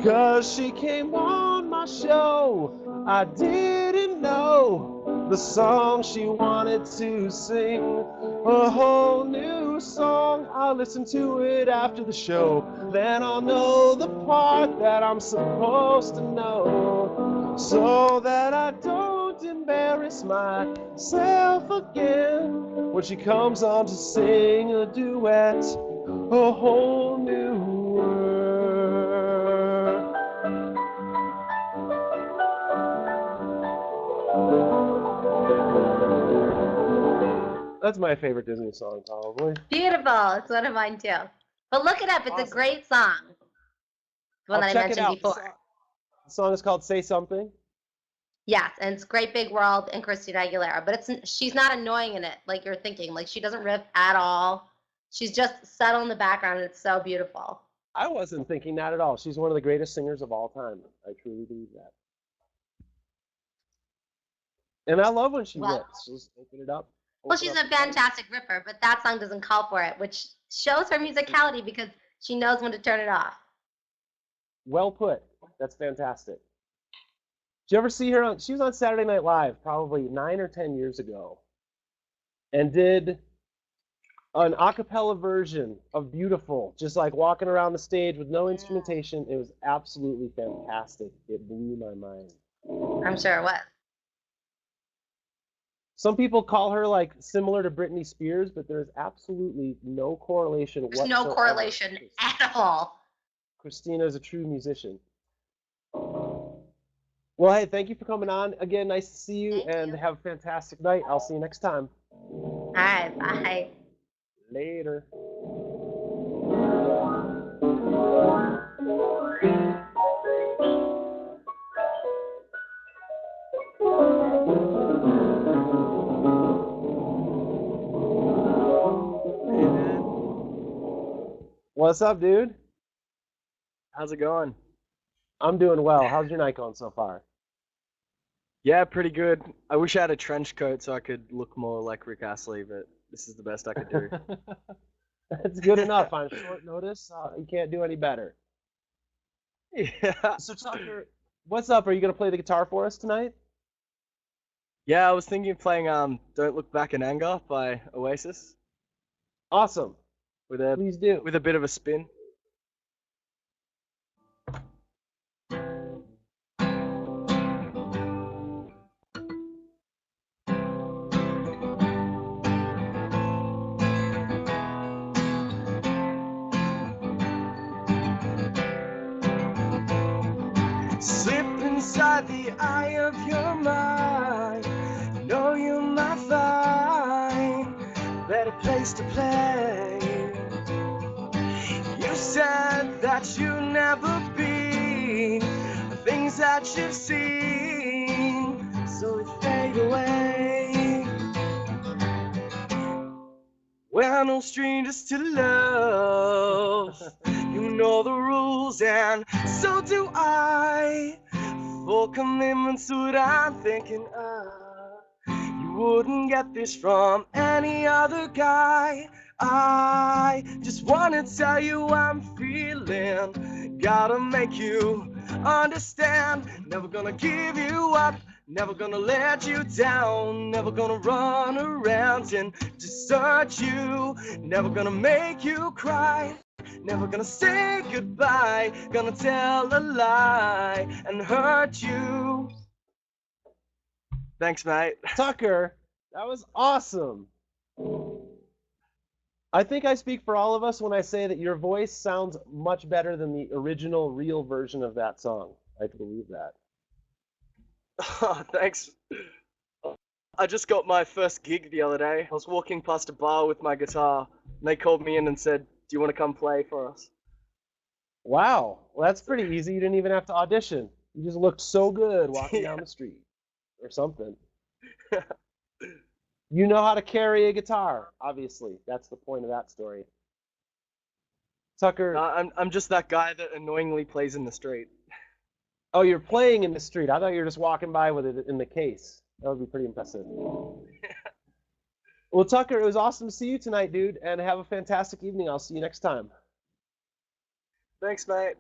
'cause she came on my show. I didn't know the song she wanted to sing. A whole new song. I'll listen to it after the show. Then I'll know the part that I'm supposed to know, so that I don't embarrass myself again when she comes on to sing a duet. A whole new world. That's my favorite Disney song, probably. Beautiful. It's one of mine too. But look it up. It's a great song. The one that I mentioned before. The song is called Say Something. Yes, and it's Great Big World and Christina Aguilera. But she's not annoying in it like you're thinking. Like she doesn't riff at all. She's just subtle in the background, and it's so beautiful. I wasn't thinking that at all. She's one of the greatest singers of all time. I truly believe that. And I love when she rips. Just open it up. Well, she's a fantastic ripper, but that song doesn't call for it, which shows her musicality because she knows when to turn it off. Well put. That's fantastic. Did you ever see her she was on Saturday Night Live probably 9 or 10 years ago and did an a cappella version of Beautiful, just like walking around the stage with no instrumentation. It was absolutely fantastic. It blew my mind. I'm sure it was. Some people call her like similar to Britney Spears, but there's absolutely no correlation There's whatsoever. no correlation at all. Christina is a true musician. Well, hey, thank you for coming on. Again, nice to see you, and have a fantastic night. I'll see you next time. All right, bye. Later. What's up, dude? How's it going? I'm doing well. How's your night going so far? Yeah, pretty good. I wish I had a trench coat so I could look more like Rick Astley, but this is the best I could do. That's good enough on short notice. You can't do any better. Yeah. So Tucker, what's up? Are you gonna play the guitar for us tonight? Yeah, I was thinking of playing Don't Look Back in Anger by Oasis Awesome. Please do. with a bit of a spin. Slip inside the eye of your mind. Know you might find a better place to play. You said that you've never been the things that you've seen slowly fade away. We're no strangers to love. You know the rules, and so do I. For commitment's what I'm thinking of. You wouldn't get this from any other guy. I just wanna tell you I'm feeling. Gotta make you understand. Never gonna give you up. Never gonna let you down. Never gonna run around and desert you. Never gonna make you cry. Never gonna say goodbye. Gonna tell a lie and hurt you. Thanks, mate. Tucker, that was awesome. I think I speak for all of us when I say that your voice sounds much better than the original real version of that song. I believe that. Oh, thanks. I just got my first gig the other day. I was walking past a bar with my guitar, and they called me in and said, "Do you want to come play for us?" Wow, well, that's pretty easy. You didn't even have to audition. You just looked so good walking down the street or something. You know how to carry a guitar, obviously. That's the point of that story. Tucker. I'm just that guy that annoyingly plays in the street. Oh, you're playing in the street. I thought you were just walking by with it in the case. That would be pretty impressive. Well, Tucker, it was awesome to see you tonight, dude, and have a fantastic evening. I'll see you next time. Thanks, mate.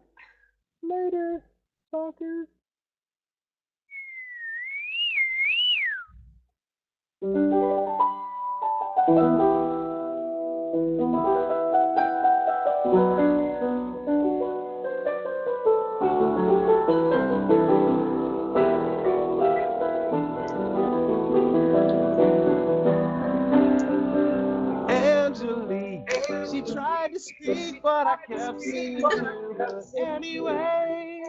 Later, Tucker. Angelique, she tried to speak, but I kept singing to her anyway.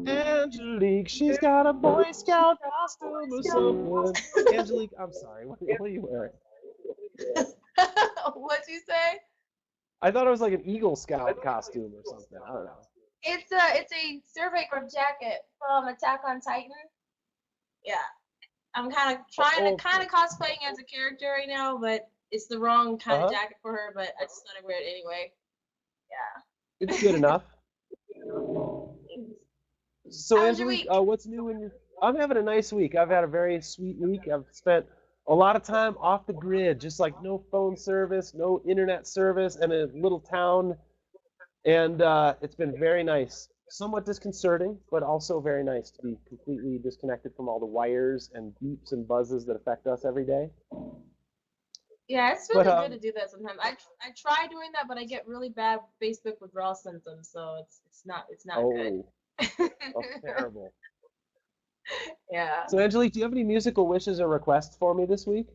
Angelique, she's got a Boy Scout costume or something. Angelique, I'm sorry, what are you wearing? What'd you say? I thought it was like an Eagle Scout costume or something. I don't know. It's a survey group jacket from Attack on Titan. Yeah, I'm kind of trying to cosplaying as a character right now, but it's the wrong kind of jacket for her. But I just thought I'd wear it anyway. Yeah. It's good enough. So, How was your Angelique, what's new in your... I'm having a nice week. I've had a very sweet week. I've spent a lot of time off the grid, just like no phone service, no internet service, and a little town. And it's been very nice. Somewhat disconcerting, but also very nice to be completely disconnected from all the wires and beeps and buzzes that affect us every day. Yeah, it's really good to do that sometimes. I try doing that, but I get really bad Facebook withdrawal symptoms, so it's not good. That's terrible. Yeah. So, Angelique, do you have any musical wishes or requests for me this week?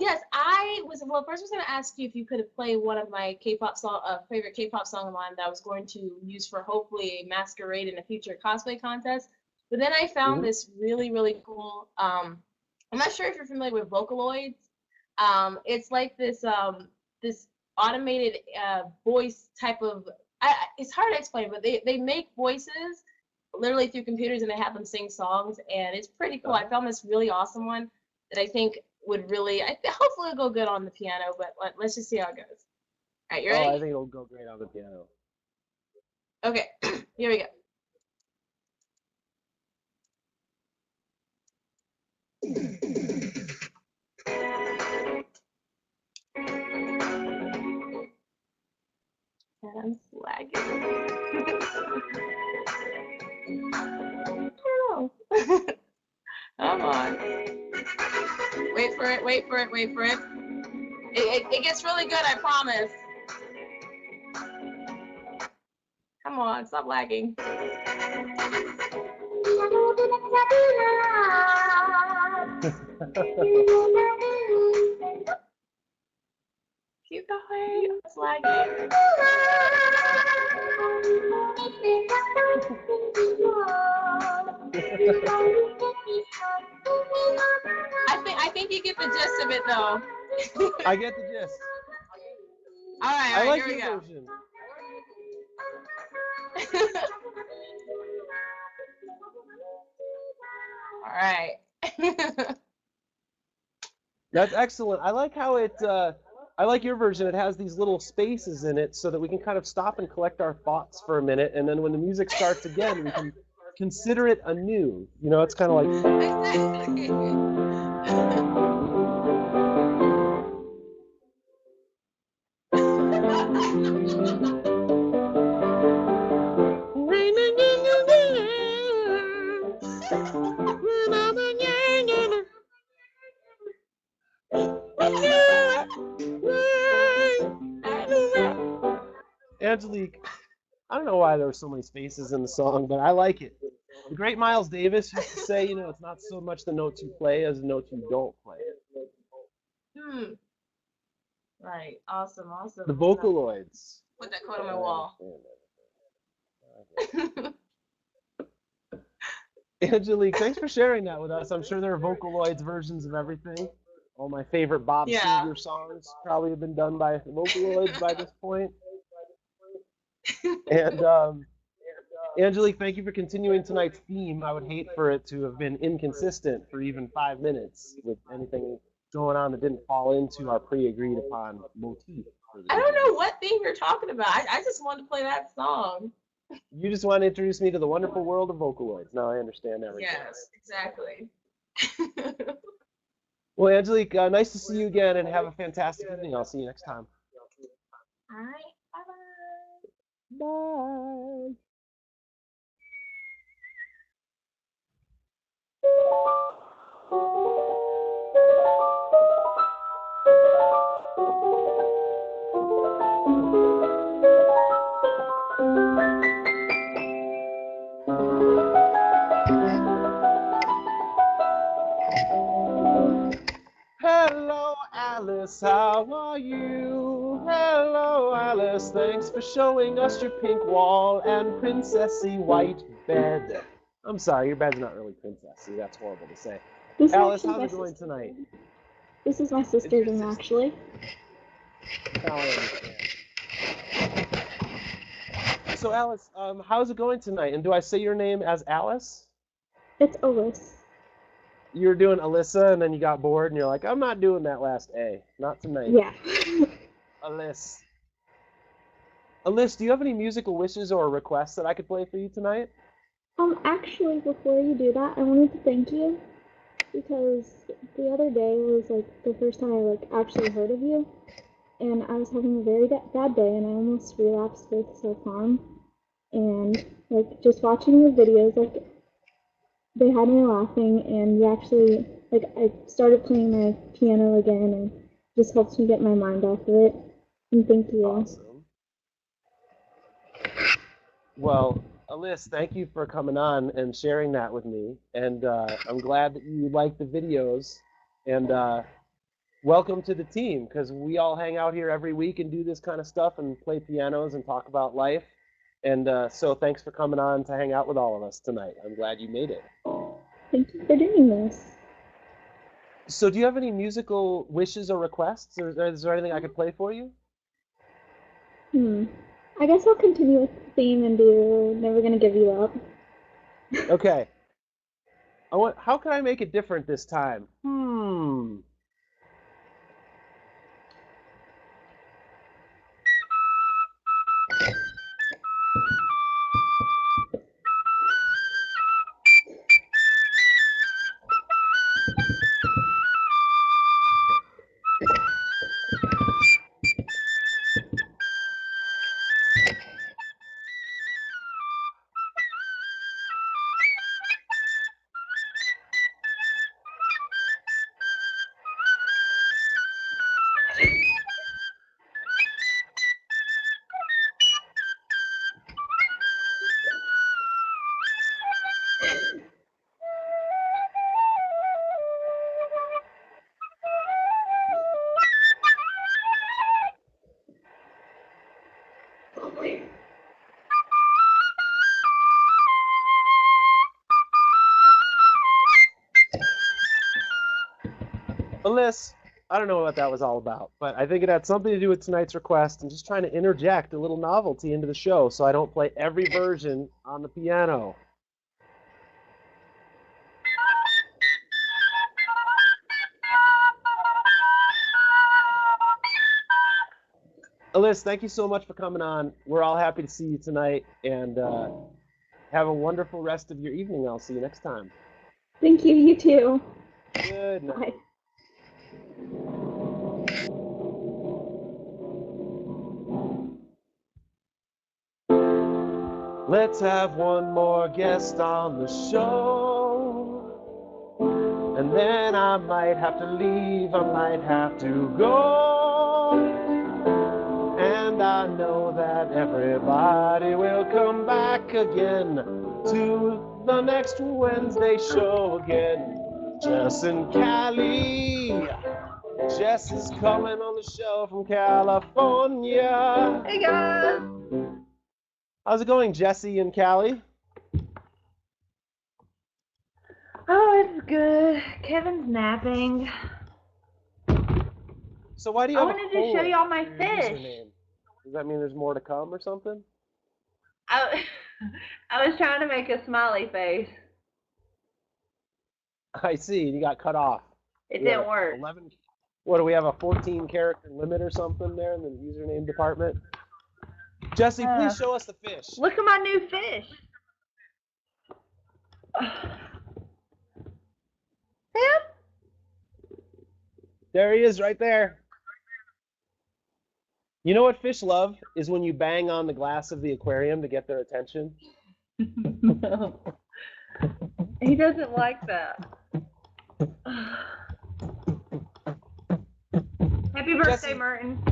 Yes, well, first I was going to ask you if you could play one of my K-pop favorite K-pop song of mine that I was going to use for hopefully a masquerade in a future cosplay contest. But then I found this really, really cool, I'm not sure if you're familiar with Vocaloids. It's like this this automated voice type of, it's hard to explain, but they make voices literally through computers and they have them sing songs, and it's pretty cool. I found this really awesome one that I think would really, hopefully it'll go good on the piano, but let's just see how it goes. right, you Oh, ready? I think it'll go great on the piano. Okay, here we go. And I'm flagging. Oh. Come on. Wait for it, wait for it, wait for it. It gets really good, I promise. Come on, stop lagging. Keep going, it's lagging. I think you get the gist of it though. I get the gist. All right, I like here we your go. version. All right. That's excellent. I like how it. I like your version. It has these little spaces in it so that we can kind of stop and collect our thoughts for a minute, and then when the music starts again, we can consider it anew. You know, it's kind of like. Angelique, I don't know why there were so many spaces in the song, but I like it. The great Miles Davis used to say, you know, it's not so much the notes you play as the notes you don't play. Right. Awesome. Awesome. The Vocaloids. Put that quote on my wall. Angelique, thanks for sharing that with us. I'm sure there are Vocaloids versions of everything. All my favorite Bob Seger songs probably have been done by Vocaloids by this point. And Angelique, thank you for continuing tonight's theme. I would hate for it to have been inconsistent for even 5 minutes with anything going on that didn't fall into our pre-agreed upon motif. I don't know what thing you're talking about. I just wanted to play that song. You just want to introduce me to the wonderful world of Vocaloids. Now I understand everything. Yes, exactly. Well, Angelique, nice to see you again, and have a fantastic evening. I'll see you next time. All right. Bye-bye. Bye. Hello, Alice, how are you? Hello, Alice, thanks for showing us your pink wall and princessy white bed. I'm sorry, your bed's not really princessy. That's horrible to say. This is Alice, actually how's my it going sister. tonight? This is my sister's room, actually. Now I understand. So, Alice, how's it going tonight? And do I say your name as Alice? It's Alyssa. You were doing Alyssa, and then you got bored, and you're like, I'm not doing that last A. Not tonight. Yeah. Alyssa. Alyssa, do you have any musical wishes or requests that I could play for you tonight? Actually, before you do that, I wanted to thank you because the other day was like the first time I actually heard of you, and I was having a very bad day, and I almost relapsed with self-harm, and just watching your videos, they had me laughing, and you actually I started playing my piano again, and just helps me get my mind off of it. And thank you. Awesome. Well, Alyssa, thank you for coming on and sharing that with me. And I'm glad that you like the videos. And welcome to the team, because we all hang out here every week and do this kind of stuff and play pianos and talk about life. And so thanks for coming on to hang out with all of us tonight. I'm glad you made it. Thank you for doing this. So do you have any musical wishes or requests? Or is there anything I could play for you? I guess I'll continue with the theme and do Never Gonna Give You Up. Okay. How can I make it different this time? Alyssa, I don't know what that was all about, but I think it had something to do with tonight's request and just trying to interject a little novelty into the show so I don't play every version on the piano. Alyssa, thank you so much for coming on. We're all happy to see you tonight, and have a wonderful rest of your evening. I'll see you next time. Thank you. You too. Good night. Bye. Let's have one more guest on the show, and then I might have to leave, I might have to go, and I know that everybody will come back again to the next Wednesday show again. Jess and Callie, Jess is coming on the show from California. Hey guys! How's it going, Jesse and Callie? Oh, it's good. Kevin's napping. So why do you I have wanted a to show colon y'all my for your fish. username? Does that mean there's more to come or something? I was trying to make a smiley face. I see. You got cut off. It We have didn't work. 11. What do we have, a 14 character limit or something there in the username department? Jesse, please show us the fish. Look at my new fish. There he is right there. You know what fish love is when you bang on the glass of the aquarium to get their attention. No. He doesn't like that. Happy birthday, Jesse. Merton.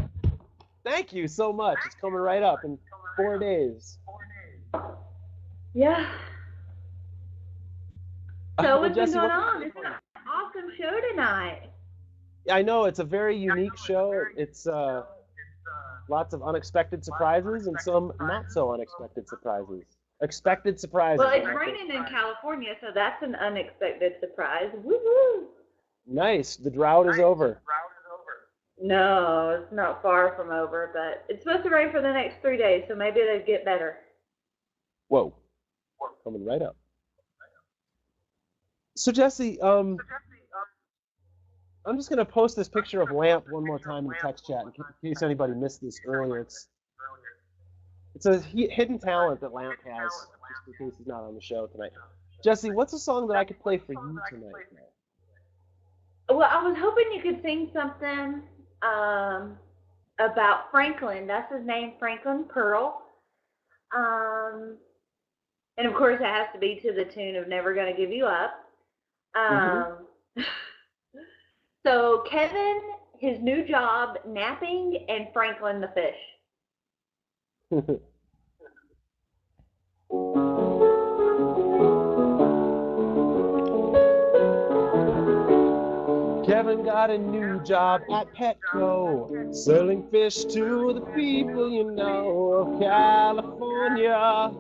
Thank you so much. It's coming right up in 4 days. Yeah. So Well, what's been Jesse, going what- on? It's an awesome show tonight. I know it's a very unique show. It's lots of unexpected surprises and some not so unexpected surprises. Expected surprises. Well, it's I like it. raining in California, so that's an unexpected surprise. Woo-hoo! Nice. The drought is over. No, it's not far from over, but it's supposed to rain for the next 3 days, so maybe it'll get better. Whoa. Coming right up. So Jesse, I'm just gonna post this picture of Lamp one more time in the text chat in case anybody missed this earlier. It's a hidden talent that Lamp has, just in case he's not on the show tonight. Jesse, what's a song that I could play for you tonight? Well, I was hoping you could sing something about Franklin. That's his name, Franklin Pearl. And of course, it has to be to the tune of "Never Gonna Give You Up." So Kevin, his new job, napping, and Franklin the fish. Kevin got a new job at Petco, selling fish to the people you know of California.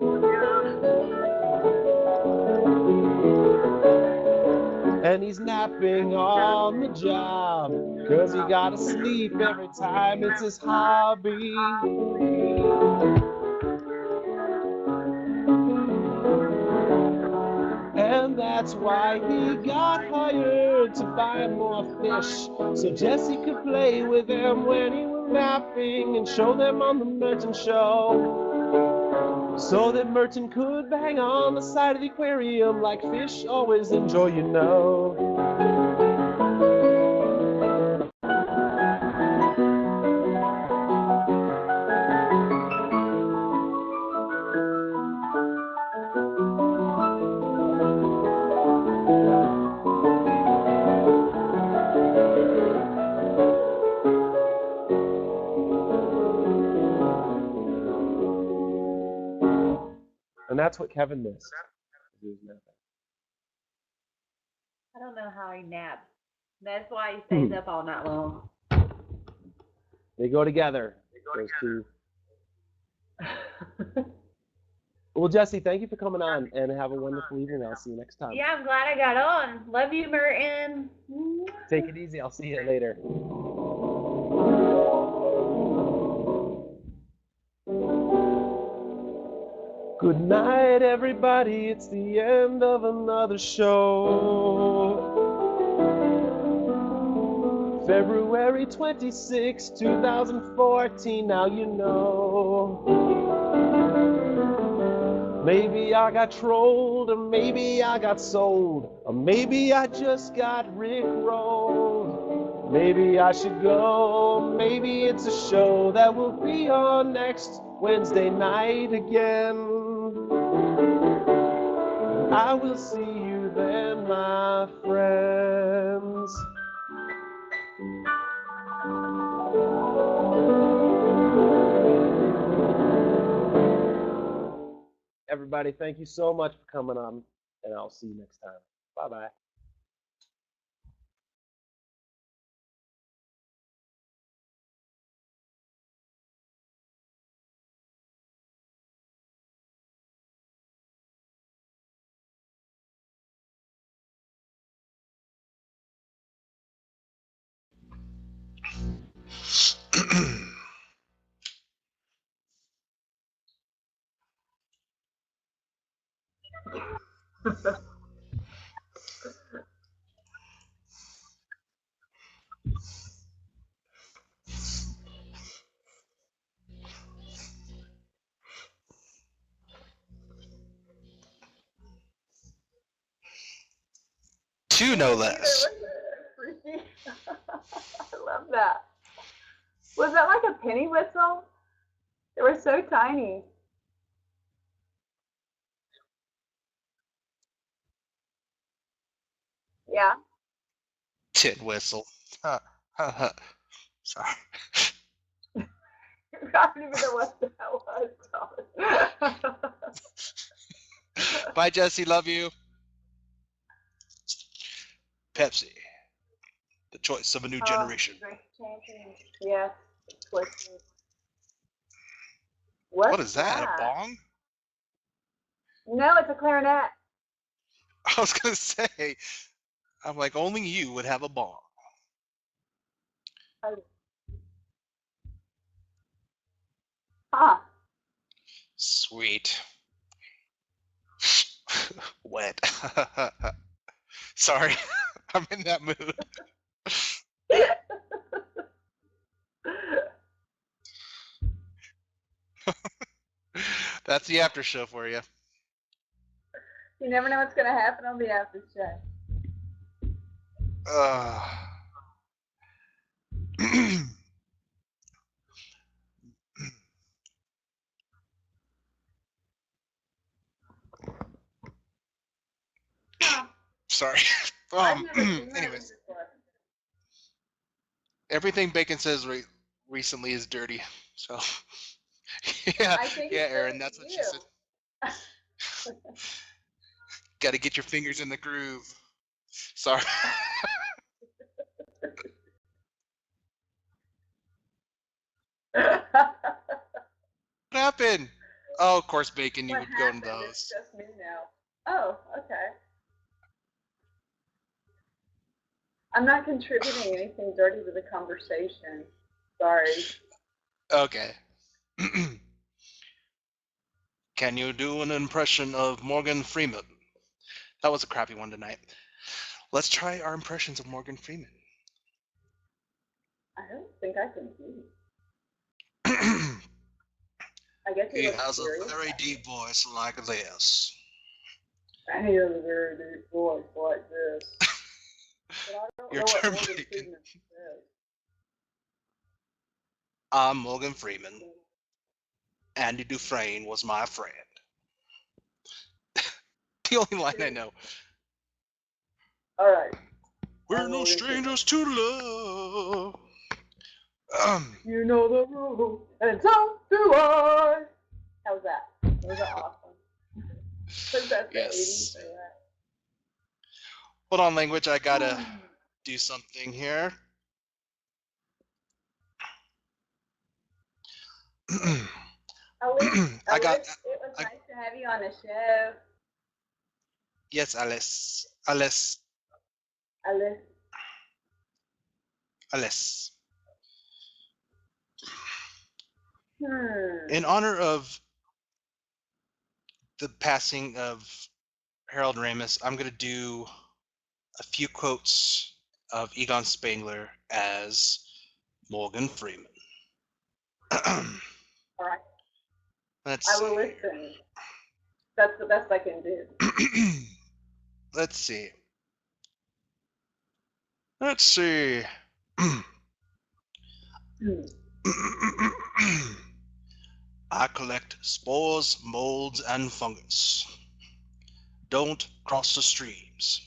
And he's napping on the job, 'cause he gotta sleep every time, it's his hobby. And that's why he got hired, to find more fish, so Jesse could play with them when he was napping and show them on the Merton show. So that Merton could bang on the side of the aquarium like fish always enjoy, you know. And that's what Kevin missed. He was napping. I don't know how he naps. That's why he stays up all night long. They go together, those two. Well, Jesse, thank you for coming on, and have a wonderful evening. I'll see you next time. Yeah, I'm glad I got on. Love you, Merton. Take it easy. I'll see you later. Good night, everybody. It's the end of another show. February 26, 2014. Now you know. Maybe I got trolled, or maybe I got sold, or maybe I just got rickrolled. Maybe I should go, maybe it's a show that will be on next Wednesday night again. I will see you then, my friends. Everybody, thank you so much for coming on, and I'll see you next time. Bye-bye. Two no less. I love that. Was that like a penny whistle? They were so tiny. Yeah. Tin whistle. Sorry. I don't even know what that was. Bye, Jesse. Love you. Pepsi. The choice of a new generation. Yes. What What is that? A bong? No, it's a clarinet. I was gonna say, I'm like, only you would have a bong. Huh. Sweet. Wet. Sorry, I'm in that mood. That's the after show for you. You never know what's gonna happen on the after show. Sorry. I've never seen that Anyways, before. everything Bacon says recently is dirty. So, yeah, I think yeah, it's Aaron, good that's for what she you. said. Got to get your fingers in the groove. Sorry. What happened? Oh, of course, Bacon, you What would go into happened? It's those. just me now. Oh, okay. I'm not contributing anything dirty to the conversation. Sorry. Okay. Can you do an impression of Morgan Freeman? That was a crappy one tonight. Let's try our impressions of Morgan Freeman. I don't think I can do. I guess He he looks has a serious. very deep voice like this. And he has a very deep voice like this. But I don't Your know what turn, Morgan Bacon. Freeman says. I'm Morgan Freeman. Andy Dufresne was my friend. The only line I know. All right. We're no strangers to love. You know the rules, and so do I. How was that? Was that awesome? Was that the Yes. 80s or what? Hold on, language. I gotta do something here. I'll I got It was nice to have you on the show. yes, Alice. Alice. Alice. Alice. Hmm. In honor of the passing of Harold Ramis, I'm gonna do a few quotes of Egon Spengler as Morgan Freeman. All right. Let's I see. will listen. That's the best I can do. Let's see. Let's see. I collect spores, molds, and fungus. Don't cross the streams.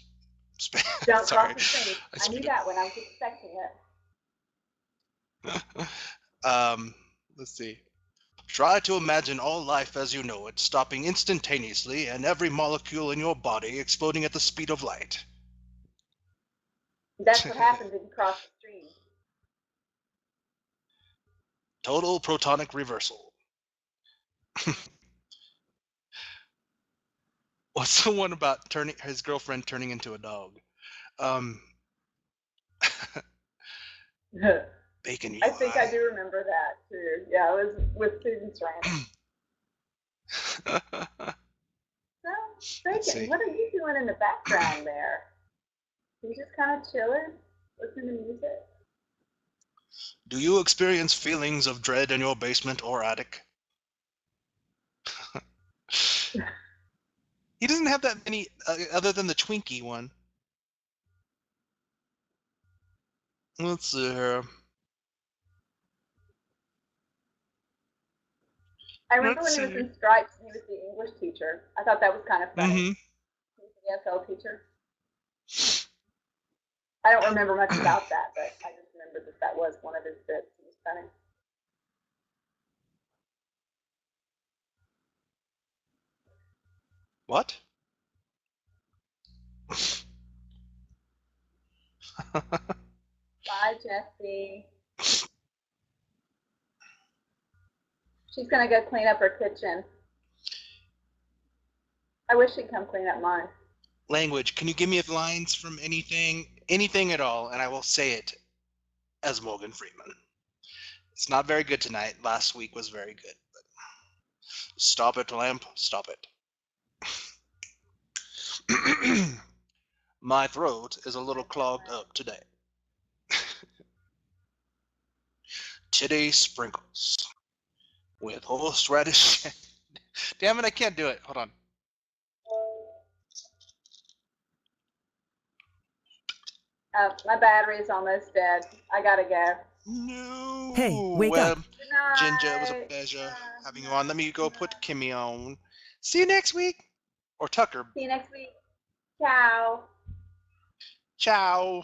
Don't Sorry. cross the street. I knew that one. I was expecting it. Let's see. Try to imagine all life as you know it, stopping instantaneously and every molecule in your body exploding at the speed of light. That's what happens if you cross the stream. Total protonic reversal. What's the one about turning his girlfriend turning into a dog? Bacon. I think I do remember that too. Yeah, it was with Susan Sarandon. So, Bacon, what are you doing in the background there? You just kind of chilling, listening to music? Do you experience feelings of dread in your basement or attic? He doesn't have that many other than the Twinkie one. Let's see here. I remember when he was in Stripes, he was the English teacher. I thought that was kind of funny. Mm-hmm. He was the ESL teacher. I don't remember much about that, but I just remember that that was one of his bits. It was funny. What? Bye, Jessie. She's gonna go clean up her kitchen. I wish she'd come clean up mine. Language. Can you give me lines from anything at all, and I will say it as Morgan Freeman. It's not very good tonight. Last week was very good. But... Stop it, lamp. Stop it. My throat is a little clogged up today. Titty sprinkles with horseradish. Damn it, I can't do it. Hold on. My battery is almost dead. I gotta go. No. Hey, wake well, up. Ginger, it was a pleasure having you on. Let me go put Kimmy on. See you next week. Or Tucker. See you next week. Ciao. Ciao.